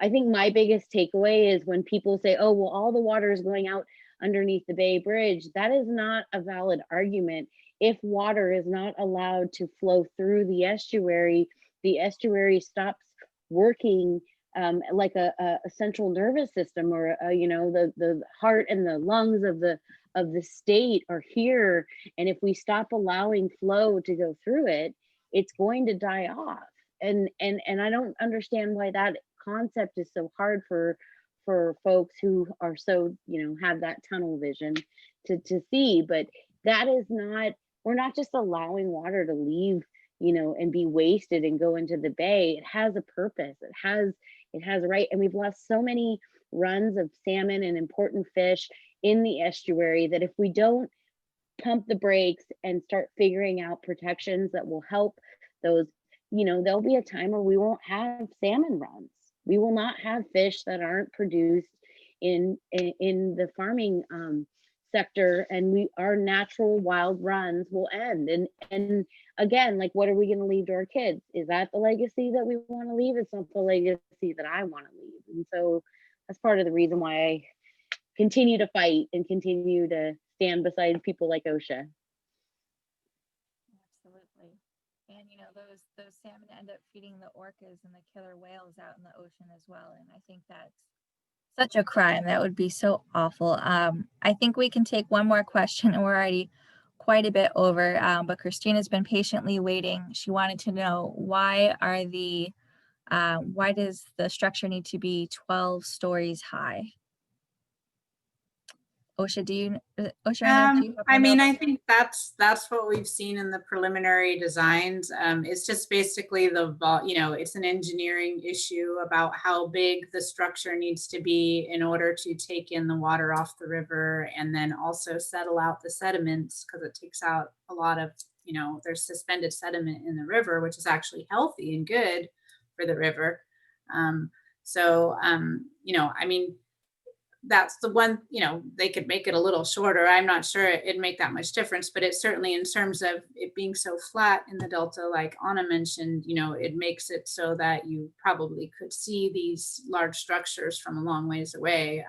I think my biggest takeaway is when people say, oh, well, all the water is going out underneath the Bay Bridge. That is not a valid argument. If water is not allowed to flow through the estuary stops working like a central nervous system, or the heart and the lungs of the state are here. And if we stop allowing flow to go through it, it's going to die off. And I don't understand why that concept is so hard for folks who are so, have that tunnel vision to see. But that is not, we're not just allowing water to leave, and be wasted and go into the bay. It has a purpose. It has a right. And we've lost so many runs of salmon and important fish in the estuary that if we don't pump the brakes and start figuring out protections that will help those, there'll be a time where we won't have salmon runs. We will not have fish that aren't produced in the farming sector, and our natural wild runs will end. And again, like, what are we going to leave to our kids? Is that the legacy that we want to leave? It's not the legacy that I want to leave. And so that's part of the reason why I continue to fight and continue to stand beside people like Osha. Absolutely. And those salmon end up feeding the orcas and the killer whales out in the ocean as well. And I think that's such a crime. That would be so awful. I think we can take one more question, and we're already quite a bit over, but Christina's been patiently waiting. She wanted to know, why does the structure need to be 12 stories high? Osha, do you I think that's what we've seen in the preliminary designs. It's just basically it's an engineering issue about how big the structure needs to be in order to take in the water off the river and then also settle out the sediments, because it takes out a lot of, there's suspended sediment in the river, which is actually healthy and good for the river. That's the one, they could make it a little shorter. I'm not sure it'd make that much difference, but it certainly, in terms of it being so flat in the Delta, like Anna mentioned, it makes it so that you probably could see these large structures from a long ways away.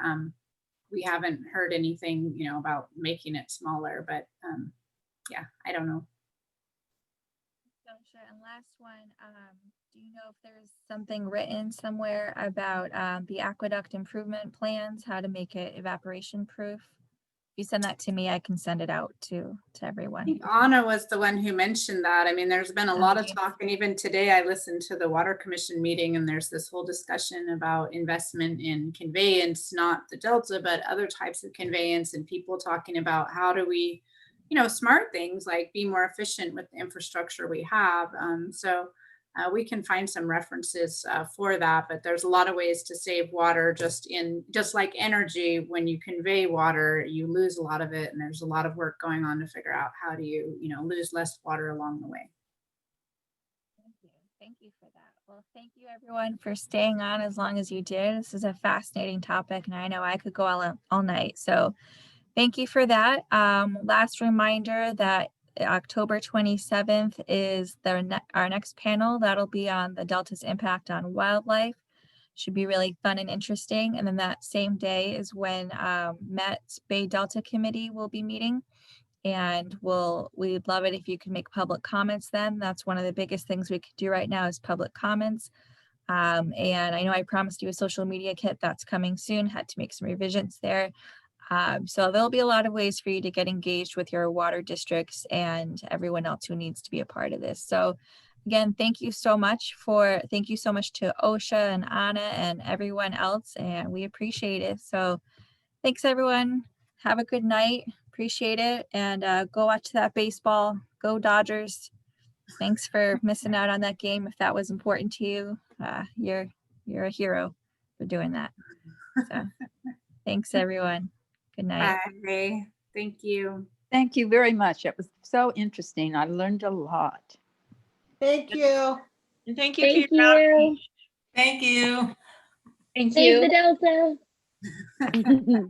We haven't heard anything, about making it smaller, but yeah, I don't know. And last one, do you know if there's something written somewhere about the aqueduct improvement plans, how to make it evaporation proof? If you send that to me, I can send it out to everyone. I think Anna was the one who mentioned that. I mean, there's been a lot of talk, and even today I listened to the Water Commission meeting, and there's this whole discussion about investment in conveyance, not the Delta, but other types of conveyance, and people talking about how do we, smart things like be more efficient with the infrastructure we have. we can find some references for that, but there's a lot of ways to save water just like energy. When you convey water, you lose a lot of it, and there's a lot of work going on to figure out how do you lose less water along the way. Thank you for that. Well, thank you everyone for staying on as long as you did. This is a fascinating topic, and I know I could go all night. So thank you for that. Last reminder that October 27th is our next panel. That'll be on the Delta's impact on wildlife. Should be really fun and interesting. And then that same day is when Met's Bay Delta Committee will be meeting. And we'd love it if you could make public comments then. That's one of the biggest things we could do right now is public comments. And I know I promised you a social media kit that's coming soon, had to make some revisions there. So there'll be a lot of ways for you to get engaged with your water districts and everyone else who needs to be a part of this. So again, thank you so much to Osha and Anna and everyone else, and we appreciate it. So thanks everyone. Have a good night. Appreciate it. And go watch that baseball. Go Dodgers. Thanks for missing out on that game. If that was important to you, you're a hero for doing that. So thanks everyone. Good night. Bye. Thank you. Thank you very much. It was so interesting. I learned a lot. Thank you. And thank you for Thank your you. Thank you. Save the Delta.